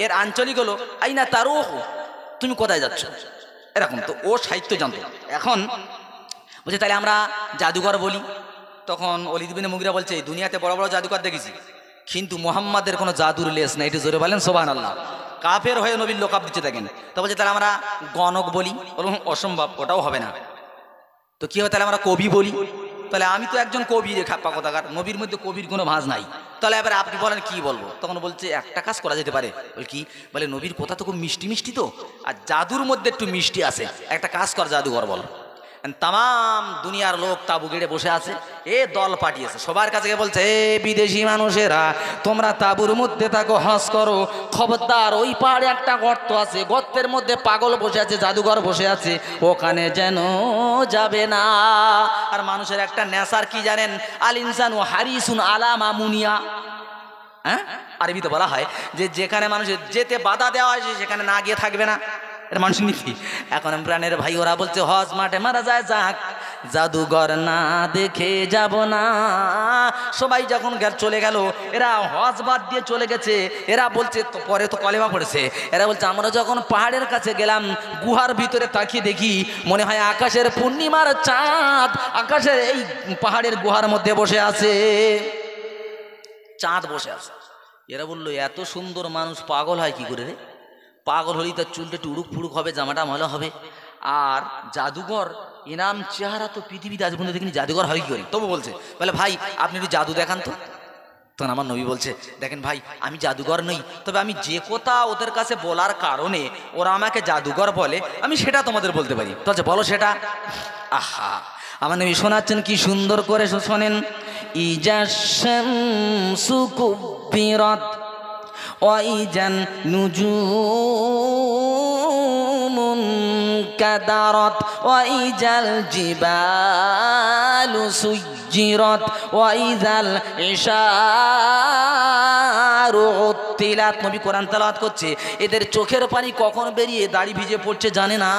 এর আঞ্চলিক হলো আইনা তারুহু, তুমি কোথায় যাচ্ছ, এরকম। তো ও সাহিত্য জানতো। এখন বলছে তাহলে আমরা জাদুঘর বলি। তখন ওলীদ বিন মুগীরা বলছে এই দুনিয়াতে বড় বড় জাদুঘর দেখেছি, কিন্তু মুহাম্মাদের কোনো জাদুর লেস না। এটা জোরে বলেন সুবহানাল্লাহ। কাফের হয়ে নবীর লোকাপ দিচ্ছে দেখেন। তো বলছে তাহলে আমরা গণক বলি, বলুন অসম্ভব, ওটাও হবে না। তো কি হয়, তাহলে আমরা কবি বলি। তাহলে আমি তো একজন কবি রে খাপ্পা কথাকার, নবীর মধ্যে কবির কোনো ভাঁজ নাই। তাহলে এবার আপনি বলেন কি বলবো? তখন বলছে একটা কাজ করা যেতে পারে। বল কি? বলে নবীর কথা তো খুব মিষ্টি মিষ্টি, তো আর জাদুর মধ্যে একটু মিষ্টি আছে, একটা কাজ কর, জাদুঘর বল। তাম দুনিয়ার লোক তাবু গেড়ে বসে আছে, এ দল পাঠিয়েছে সবার কাছে গিয়ে বলছে এ বিদেশি মানুষেরা, তোমরা তাবুর মধ্যে থাকো, হজ করো, খবরদার ওই পাহাড়ে একটা গর্ত আছে, গর্তের মধ্যে পাগল বসে আছে, জাদুঘর বসে আছে, ওখানে যেন যাবে না। আর মানুষের একটা নেশার কি জানেন? আল ইনসানু হারিসুন আলা মা মুনিয়া। হ্যাঁ, আরবিতে বলা হয় যে যেখানে মানুষের যেতে বাধা দেওয়া হয় সেখানে না গিয়ে থাকবে না, এটা মানুষের নীতি। এখন প্রাণের ভাই ওরা বলছে হজ মাঠে মারা যায় যাক, জাদুঘর না দেখে যাব না। সবাই যখন চলে গেল, এরা হজ বাদ দিয়ে চলে গেছে। এরা বলছে পরে তো কলেমা পড়েছে, এরা বলছে আমরা যখন পাহাড়ের কাছে গেলাম, গুহার ভিতরে তাকিয়ে দেখি মনে হয় আকাশের পূর্ণিমার চাঁদ আকাশের এই পাহাড়ের গুহার মধ্যে বসে আছে, চাঁদ বসে আছে। এরা বললো এত সুন্দর মানুষ পাগল হয় কি করে রে? পাগল হলেই তার চুলটা একটু উড়ুক ফুড়ুক হবে, জামাটা ভালো হবে। আর জাদুঘর এনাম চেহারা তো পৃথিবীতে আজ পর্যন্ত দেখিনি, জাদুঘর হয় কি করে? তবু বলছে, বলে ভাই আপনি একটু জাদু দেখান তো। তখন আমার নবী বলছে দেখেন ভাই, আমি জাদুঘর নই, তবে আমি যে কথা ওদের কাছে বলার কারণে ওরা আমাকে জাদুঘর বলে, আমি সেটা তোমাদের বলতে পারি। তো আচ্ছা বলো সেটা। আহা, আমার নবী শোনাচ্ছেন কি সুন্দর করে, শোনেন। ইজাশ শামসু কুব্বিরাত ওয়াইজান নুজুমুন কাদারাত ওয়াইজাল জিবালু সুজ্জিরাত ওয়াইজাল ইশারু উত্তিলাত। নবী কোরআন তেলাওয়াত করছে, এদের চোখের পানি কখন বেরিয়ে দাড়ি ভিজে পড়ছে জানে না।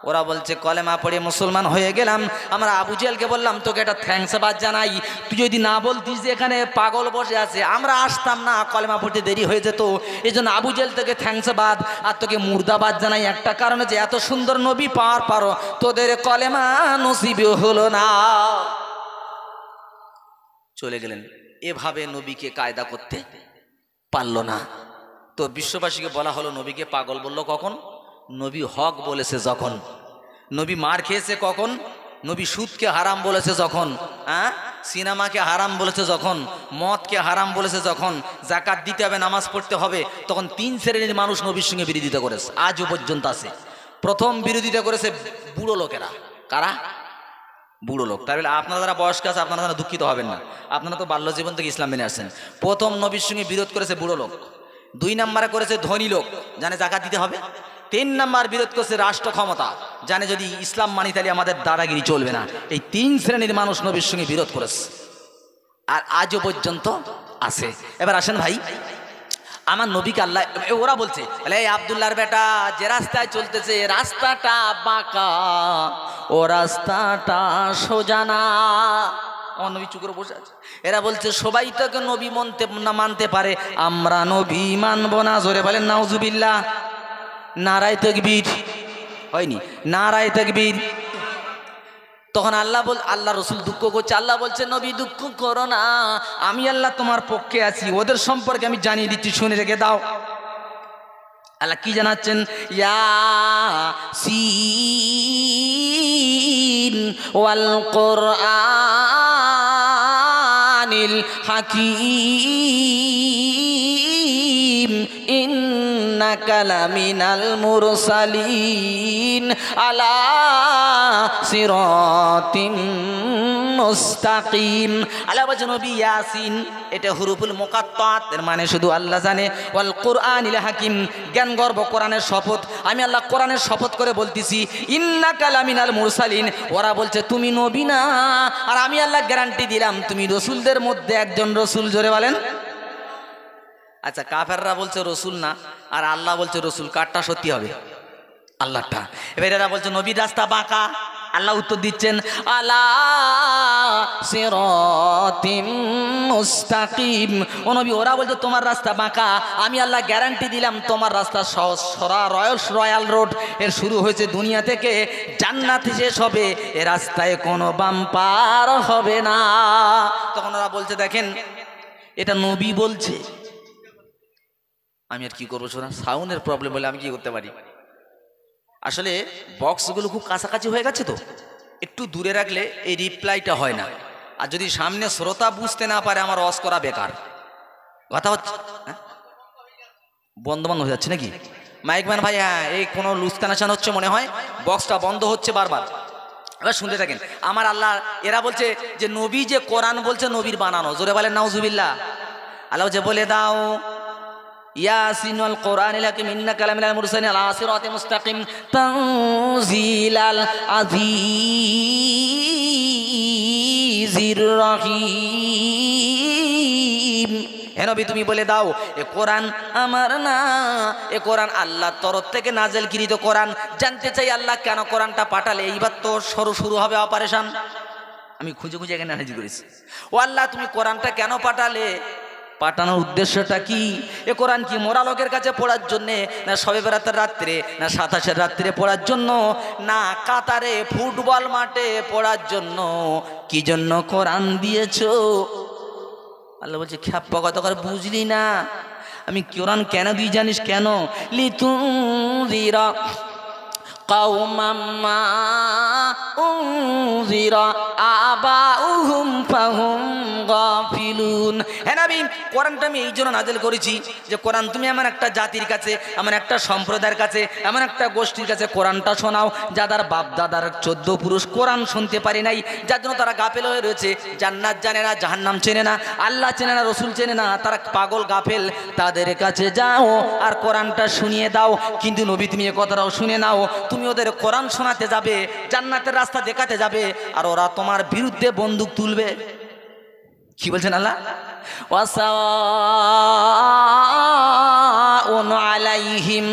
ওরা বলছে কলেমা পড়ে মুসলমান হয়ে গেলাম। আমরা আবু জেহেলকে বললাম তোকে একটা থ্যাঙ্কসবাদ জানাই, তুই যদি না বলতিস যে এখানে পাগল বসে আছে আমরা আসতাম না, কলেমা পড়তে দেরি হয়ে যেত। এই জন্য আবু জেহেল তোকে থ্যাঙ্কসবাদ আর তোকে মুর্দাবাদ জানাই, একটা কারণে যে এত সুন্দর নবী পাওয়ার পারো, তোদের কলেমা নসিবে হলো না। চলে গেলেন। এভাবে নবীকে কায়দা করতে পারলো না। তো বিশ্ববাসীকে বলা হলো নবীকে পাগল বললো কখন? নবী হক বলেছে যখন। নবী মার খেয়েছে কখন? নবী সুদকে হারাম বলেছে যখন, সিনেমাকে হারাম বলেছে যখন, মদকে হারাম বলেছে যখন, জাকাত দিতে হবে, নামাজ পড়তে হবে, তখন তিন শ্রেণীর মানুষ নবীর সঙ্গে বিরোধিতা করেছে, আজও পর্যন্ত আছে। প্রথম বিরোধিতা করেছে বুড়ো লোকেরা। কারা? বুড়ো লোক। তাই বলে আপনারা যারা বয়স্ক আছে আপনারা যারা দুঃখিত হবেন না, আপনারা তো বাল্য জীবন থেকে ইসলাম মেনে আসছেন। প্রথম নবীর সঙ্গে বিরোধ করেছে বুড়ো লোক। 2 নম্বরে করেছে ধনী লোক, জানে জাকাত দিতে হবে। 3 নম্বর বিরোধ করছে রাষ্ট্র ক্ষমতা, জানে যদি ইসলাম মানি তাহলে আমাদের দাদাগিরি চলবে না। এই 3 শ্রেণীর মানুষ নবীর সঙ্গে বিরোধ করেছে, আর আজও পর্যন্ত আছে। এবার আসেন ভাই, আমার নবীকে আল্লাহ, ওরা বলছে এই আব্দুল্লাহর বেটা যে রাস্তায় চলতেছে রাস্তাটা বাঁকা, ও রাস্তাটা সোজা না। আমার নবী চুপ করে বসে আছে। এরা বলছে সবাই তোকে নবী মানতে পারে, আমরা নবী মানব না। জোরে বলেন নাউজুবিল্লাহ। নারায়ে তাকবীর। হয়নি? নারায়ে তাকবীর। তখন আল্লাহ রসুল দুঃখ করছে। আল্লাহ বলছে নবী দুঃখ করো না, আমি আল্লাহ তোমার পক্ষে আছি, ওদের সম্পর্কে আমি জানিয়ে দিচ্ছি, শুনে রেখে দাও। আল্লাহ কি জানাচ্ছেন? ইয়াসিন ওয়াল কুরআনিল হাকীম ইন্নাকা লামিনাল মুরসালিন আলা সিরাতিম মুস্তাকিম। আল্লাহ বলছেন নবী ইয়াসিন, এটা হুরুফুল মুকাত্তাত, এর মানে শুধু আল্লাহ জানে। ওয়াল কুরআনিল হাকিম, জ্ঞান গর্ভ কোরআনের শপথ, আমি আল্লাহ কোরআনের শপথ করে বলতেছি ইন্নাকা লামিনাল মুরসালিন। ওরা বলছে তুমি নবী না, আর আমি আল্লাহ গ্যারান্টি দিলাম তুমি রসুলদের মধ্যে একজন রসুল। জোরে বলেন। আচ্ছা, কাফেররা বলছে রসুল না, আর আল্লাহ বলছে রসুল, কারটা সত্যি হবে? আল্লাহটা। এবার এরা বলছে নবীর রাস্তা বাঁকা, আল্লাহ উত্তর দিচ্ছেন আলা সিরাতিম মুস্তাকিম। ও নবী, ওরা বলছে তোমার রাস্তা বাঁকা, আমি আল্লাহ গ্যারান্টি দিলাম তোমার রাস্তা সহজ সরা রয়্যাল রোড। এর শুরু হয়েছে দুনিয়া থেকে, জান্নাত শেষ হবে, এ রাস্তায় কোনো বাম্পার হবে না। তখন ওরা বলছে দেখেন এটা নবী বলছে। আমি আর কি করবো শোনা, সাউন্ডের প্রবলেম বলে আমি কি করতে পারি? আসলে বক্সগুলো খুব কাছাকাছি হয়ে গেছে, তো একটু দূরে রাখলে এই রিপ্লাইটা হয় না। আর যদি সামনে শ্রোতা বুঝতে না পারে আমার ওয়াজ করা বেকার। কথা হচ্ছে বন্ধ হয়ে যাচ্ছে নাকি মাইকম্যান ভাই? হ্যাঁ, এই কোনো লুজ কানেকশন হচ্ছে মনে হয়, বক্সটা বন্ধ হচ্ছে বারবার। এবার শুনতে থাকেন। আমার আল্লাহ, এরা বলছে যে নবী যে কোরআন বলছে নবীর বানানো, জোরে বলেন নাউজুবিল্লাহ। আল্লাহ যে বলে দাও ইয়াসিন ওয়াল কোরআনিল হাকিম ইন্নাকা লামিনাল মুরসালিন আলা সিরাতিম মুস্তাকিম তানজিলাল আজিজির রহিম। হে নবী তুমি বলে দাও এ কোরআন আমার না, এ কোরআন আল্লাহর তরফ থেকে নাজেলকৃত কোরআন। জানতে চাই আল্লাহ কেন কোরআনটা পাঠালে? এইবার তো শুরু হবে অপারেশন। আমি খুঁজে খুঁজে এখানে হাজির করেছি। ও আল্লাহ তুমি কোরআনটা কেন পাঠালে? পাঠানোর উদ্দেশ্যটা কি? এ কোরআন কি মোরা লোকের কাছে পড়ার জন্যে, না শবে বরাতের রাত্রে, না 27-এর রাত্রে পড়ার জন্য, না কাতারে ফুটবল মাঠে পড়ার জন্য? কি জন্য কোরআন দিয়েছো? আল্লাহ বলছে খ্যাপ্পা কত করে বুঝলি না? আমি কোরআন কেন দিই জানিস? কেন? লিতুনজিরা কওমাম মা উনজিরা আবাউহুম ফাহুম গাফিলুন। হ্যাঁ নবী, কোরআনটা আমি এই জন্য নাযিল করেছি যে কোরআন তুমি এমন একটা জাতির কাছে, এমন একটা সম্প্রদায়ের কাছে, এমন একটা গোষ্ঠীর কাছে কোরআনটা শোনাও যাদের বাপ দাদার 14 পুরুষ কোরআন শুনতে পারে নাই, যার জন্য তারা গাফেল হয়ে রয়েছে। জান্নাত জানে না, জাহান্নাম চেনে না, আল্লাহ চেনে না, রসুল চেনে না, তারা পাগল গাফেল। তাদের কাছে যাও আর কোরআনটা শুনিয়ে দাও। কিন্তু নবী তুমি এ কথাটাও শুনে নাও, তুমি ওদের কোরআন শোনাতে যাবে, জান্নাতের রাস্তা দেখাতে যাবে, আর ওরা তোমার বিরুদ্ধে বন্দুক তুলবে। কি বলছেন আল্লাহ? ওয়াসাউন আলাইহিম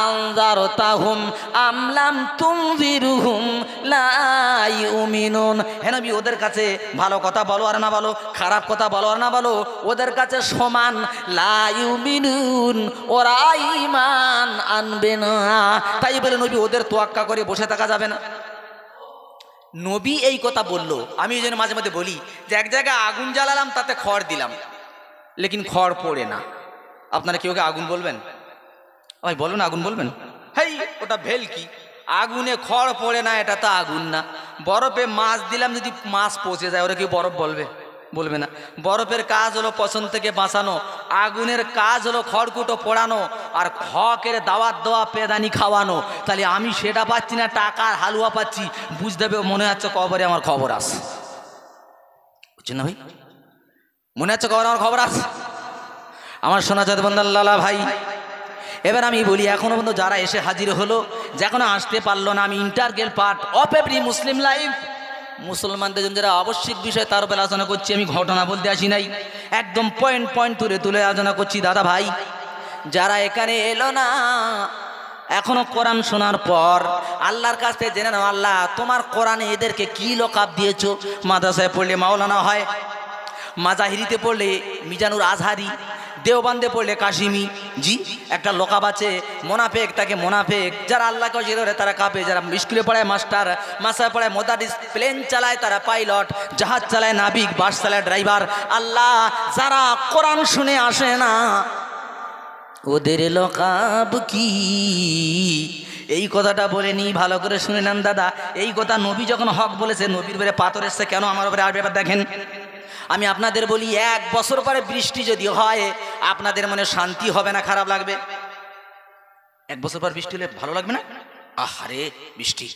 আনযারতাহুম আম লাম তুনযিরহুম লা ইউমিনুন। হে নবী ওদের কাছে ভালো কথা বলো আর না বলো, খারাপ কথা বলো আর না বলো, ওদের কাছে সমান। লা ইউমিনুন, ওরা ঈমান আনবে না। তাই বলে নবী ওদের তোয়াক্কা করে বসে থাকা যাবে না। নবী এই কথা বললো। আমি এই জন্য মাঝে মাঝে বলি যে এক জায়গায় আগুন জ্বালালাম, তাতে খড় দিলাম, লেকিন খড় পড়ে না। আপনারা কেউ আগুন বলবেন? ভাই বলুন আগুন বলবেন? হেই ওটা ভেলকি, আগুনে খড় পড়ে না, এটা তো আগুন না। বরফে মাছ দিলাম, যদি মাছ পচে যায় ওরা কি বরফ বলবে? বলবে না। বরফের কাজ হলো পছন্দ থেকে বাঁচানো, আগুনের কাজ হলো খড়কুটো পোড়ানো, আর হকের দাওয়াত দেওয়া, পেদানি খাওয়ানো। তাহলে আমি সেটা পাচ্ছি না, টাকার হালুয়া পাচ্ছি, বুঝতে হবে মনে হচ্ছে কবরে আমার খবর আছে। বুঝছেন না ভাই? মনে হচ্ছে কবরে আমার খবর আছে। আমার শোনা যাতে বন্দাল্লাহ ভাই, এবার আমি বলি এখনো পর্যন্ত যারা এসে হাজির হলো, যে এখনো আসতে পারলো না, আমি integral part of every Muslim life, মুসলমানদের জন্য যারা আবশ্যিক বিষয় তার উপরে আলোচনা করছি। আমি ঘটনা বলতে আসি নাই, একদম পয়েন্ট পয়েন্ট তুলে তুলে আলোচনা করছি। দাদা ভাই যারা এখানে এলো না, এখনো কোরআন শোনার পর আল্লাহর কাছ থেকে জেনে নাও আল্লাহ তোমার কোরআনে এদেরকে কি লকাব দিয়েছো। মাদ্রাসায় পড়লে মাওলানা হয়, মাজাহিরিতে পড়লে মিজানুর আজহারি, দেওবান্দে পড়লে কাশিমি। জি একটা লোকাব আছে মোনাফেক, তাকে মোনাফেক। যারা আল্লাহকে অস্বীকার করে তারা কাঁপে, যারা স্কুলে পড়ায় মাস্টার, মাসায় পড়ায় মোদারিস, প্লেন চালায় তারা পাইলট, জাহাজ চালায় নাবিক, বাস চালায় ড্রাইভার। আল্লাহ যারা কোরআন শুনে আসে না ওদের লোকাব কি? এই কথাটা বলে নি, ভালো করে শুনে নেন দাদা। এই কথা নবী যখন হক বলেছে, নবীর বেড়ে পাথর এসছে কেন আমার উপরে? আর ব্যাপার দেখেন, আমি আপনাদের বলি 1 বছর পরে বৃষ্টি যদি হয় আপনাদের মনে শান্তি হবে না, খারাপ লাগবে? 1 বছর পর বৃষ্টি হলে ভালো লাগবে না? আহারে বৃষ্টি।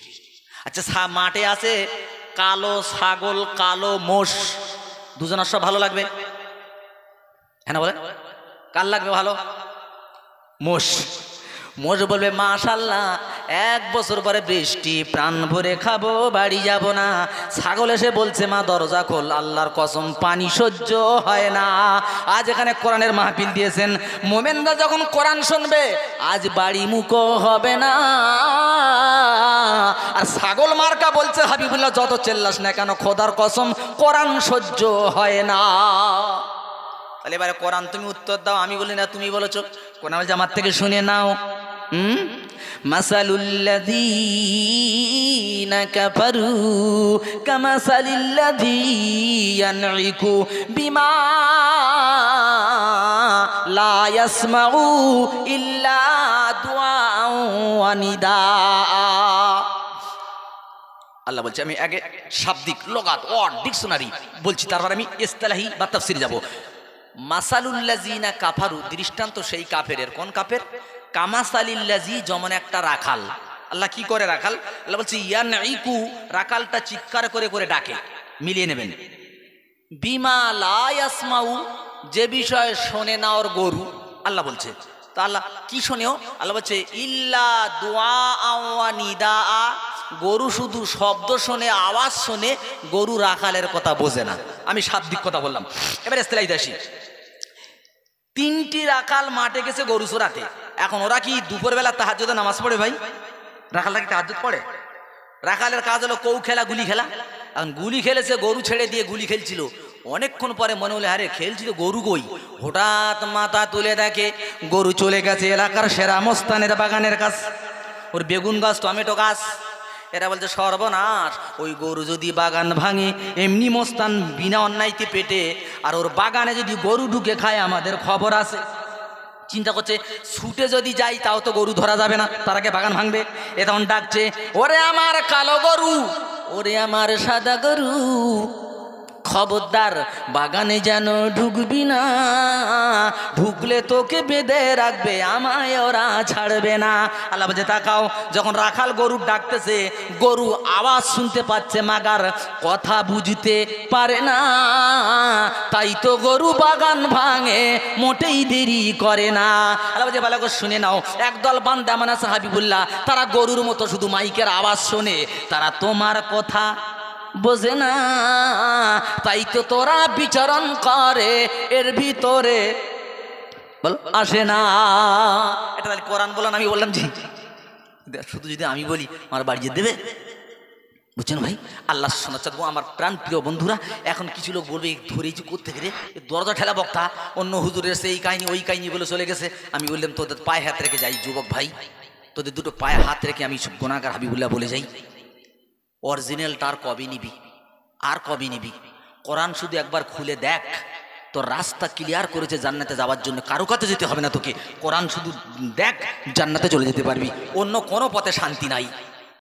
আচ্ছা মাঠে আছে কালো ছাগল, কালো মোষ, দুজনের সব ভালো লাগবে? হ্যাঁ না বলে? কার লাগবে ভালো? মোষ। মোষ বলবে মাশাআল্লাহ 1 বছর পরে বৃষ্টি, প্রাণ ভরে খাবো, বাড়ি যাব না। ছাগল এসে বলছে মা দরজা খোল, আল্লাহর কসম পানি সহ্য হয় না। আজ এখানে কোরআনের মাহফিল দিয়েছেন, মোমেনরা যখন কোরআন শুনবে আজ বাড়ি মুখো হবে না। আর ছাগল মার্কা বলছে হাবিবুল্লাহ যত চেল্লাস না কেন, খোদার কসম কোরআন সহ্য হয় না। তাহলে এবারে কোরআন তুমি উত্তর দাও, আমি বলি না তুমি বলেছো। কোরআন বলছে আমার থেকে শুনে নাও। মাসালুল্লাযীনা কাফারু কামাসালিল্লাযী ইয়ানঈকু বিমা লা ইয়াসমাউ ইল্লা দুআআ ওয়া নিদাআ। আল্লাহ বলছে, আমি আগে শাব্দিক লগাত ওয়ার্ড ডিকশনারি বলছি, তারপর আমি ইসতিলাহি বা তাফসীর যাব। মাসালুল্লাযীনা কাফারু, দৃষ্টান্ত সেই কাফেরের। কোন কাফের? কামাসালিল্লাযী, যেমন একটা রাখাল। আল্লাহ কি করে রাখাল? আল্লাহ বলছে ইয়ানঈকু, রাখালটা চিৎকার করে করে ডাকে, মিলিয়ে নেবেন। বিমা লা ইয়াসমাউ, যে বিষয়ে শোনে না ওর গরু। আল্লাহ বলছে তা আল্লাহ কি শোনেও? আল্লাহ বলছে ইল্লা দুআআ ওয়া নিদাআ, গরু শুধু শব্দ শোনে, আওয়াজ শোনে, গরু রাখালের কথা বোঝে না। আমি শাব্দিক কথা বললাম। এবার ইসতিলাহি আসি। 3টি রাখাল মাঠে গেছে গরু চরাতে। এখন ওরা কি দুপুরবেলা তাহাজ্জুদে নামাজ পড়ে ভাই? রাখালরা কি তাহাজ্জুদ পড়ে? রাখালের কাজ হলো কৌ খেলা, গুলি খেলা। এখন গুলি খেলেছে, গরু ছেড়ে দিয়ে গুলি খেলছিল। অনেকক্ষণ পরে মনে হলে আরে খেলছিল গরু কই, হঠাৎ মাথা তুলে দেখে গরু চলে গেছে এলাকার সেরা মস্তানের বাগানের কাছ। ওর বেগুন গাছ, টমেটো গাছ। এরা বলছে সর্বনাশ, ওই গরু যদি বাগান ভাঙে, এমনি মস্তান বিনা অন্যায়তে পেটে, আর ওর বাগানে যদি গরু ঢুকে খায় আমাদের খবর আছে। চিন্তা করছে ছুটে যদি যাই তাও তো গরু ধরা যাবে না, তার আগে বাগান ভাঙবে। এ তখন ডাকছে, ওরে আমার কালো গরু, ওরে আমার সাদা গরু, খবরদার বাগানে যেন ঢুকবি না, ঢুকলে তোকে বেঁধে রাখবে, আমায় ওরা ছাড়বে না। আল্লাহ বলছে তাকাও। যখন রাখাল গরু ডাকতেছে, গরু আওয়াজ শুনতে পাচ্ছে, মাগার কথা বুঝতে পারে না, তাই তো গরু বাগান ভাঙে, মোটেই দেরি করে না। আল্লাহ বলছে ভালো করে শুনে নাও। একদল বান্দা মানে আছে হাবিবুল্লাহ, তারা গরুর মতো শুধু মাইকের আওয়াজ শোনে, তারা তোমার কথা বোঝে না, তাই তো তোরা বিচরণ করে এর ভিতরে বল আসে না। এটা তাহলে কোরআন বলেন, আমি বললাম জি। শুধু যদি আমি বলি আমার বাড়ি যেতে দেবে? বুঝছেন ভাই? আল্লাহ শোনাচ্ছা আমার প্রাণ প্রিয় বন্ধুরা। এখন কিছু লোক বলবে ধরেছি করতে গেলে দরজা ঠেলা বক্তা, অন্য হুজুরের সেই কাহিনী ওই কাহিনী বলে চলে গেছে। আমি বললাম তোদের পায়ে হাত রেখে যাই যুবক ভাই, তোদের দুটো পায়ে হাত রেখে আমি গুনাহগার হাবিবুল্লাহ বলে যাই, অরিজিনালটা আর কবে নিবি? আর কবে নিবি? কোরআন শুধু একবার খুলে দেখ, তোর রাস্তা ক্লিয়ার করেছে জান্নাতে যাওয়ার জন্য। কারো কাছে যেতে হবে না তোকে, কোরআন শুধু দেখ, জান্নাতে চলে যেতে পারবি। অন্য কোনো পথে শান্তি নাই।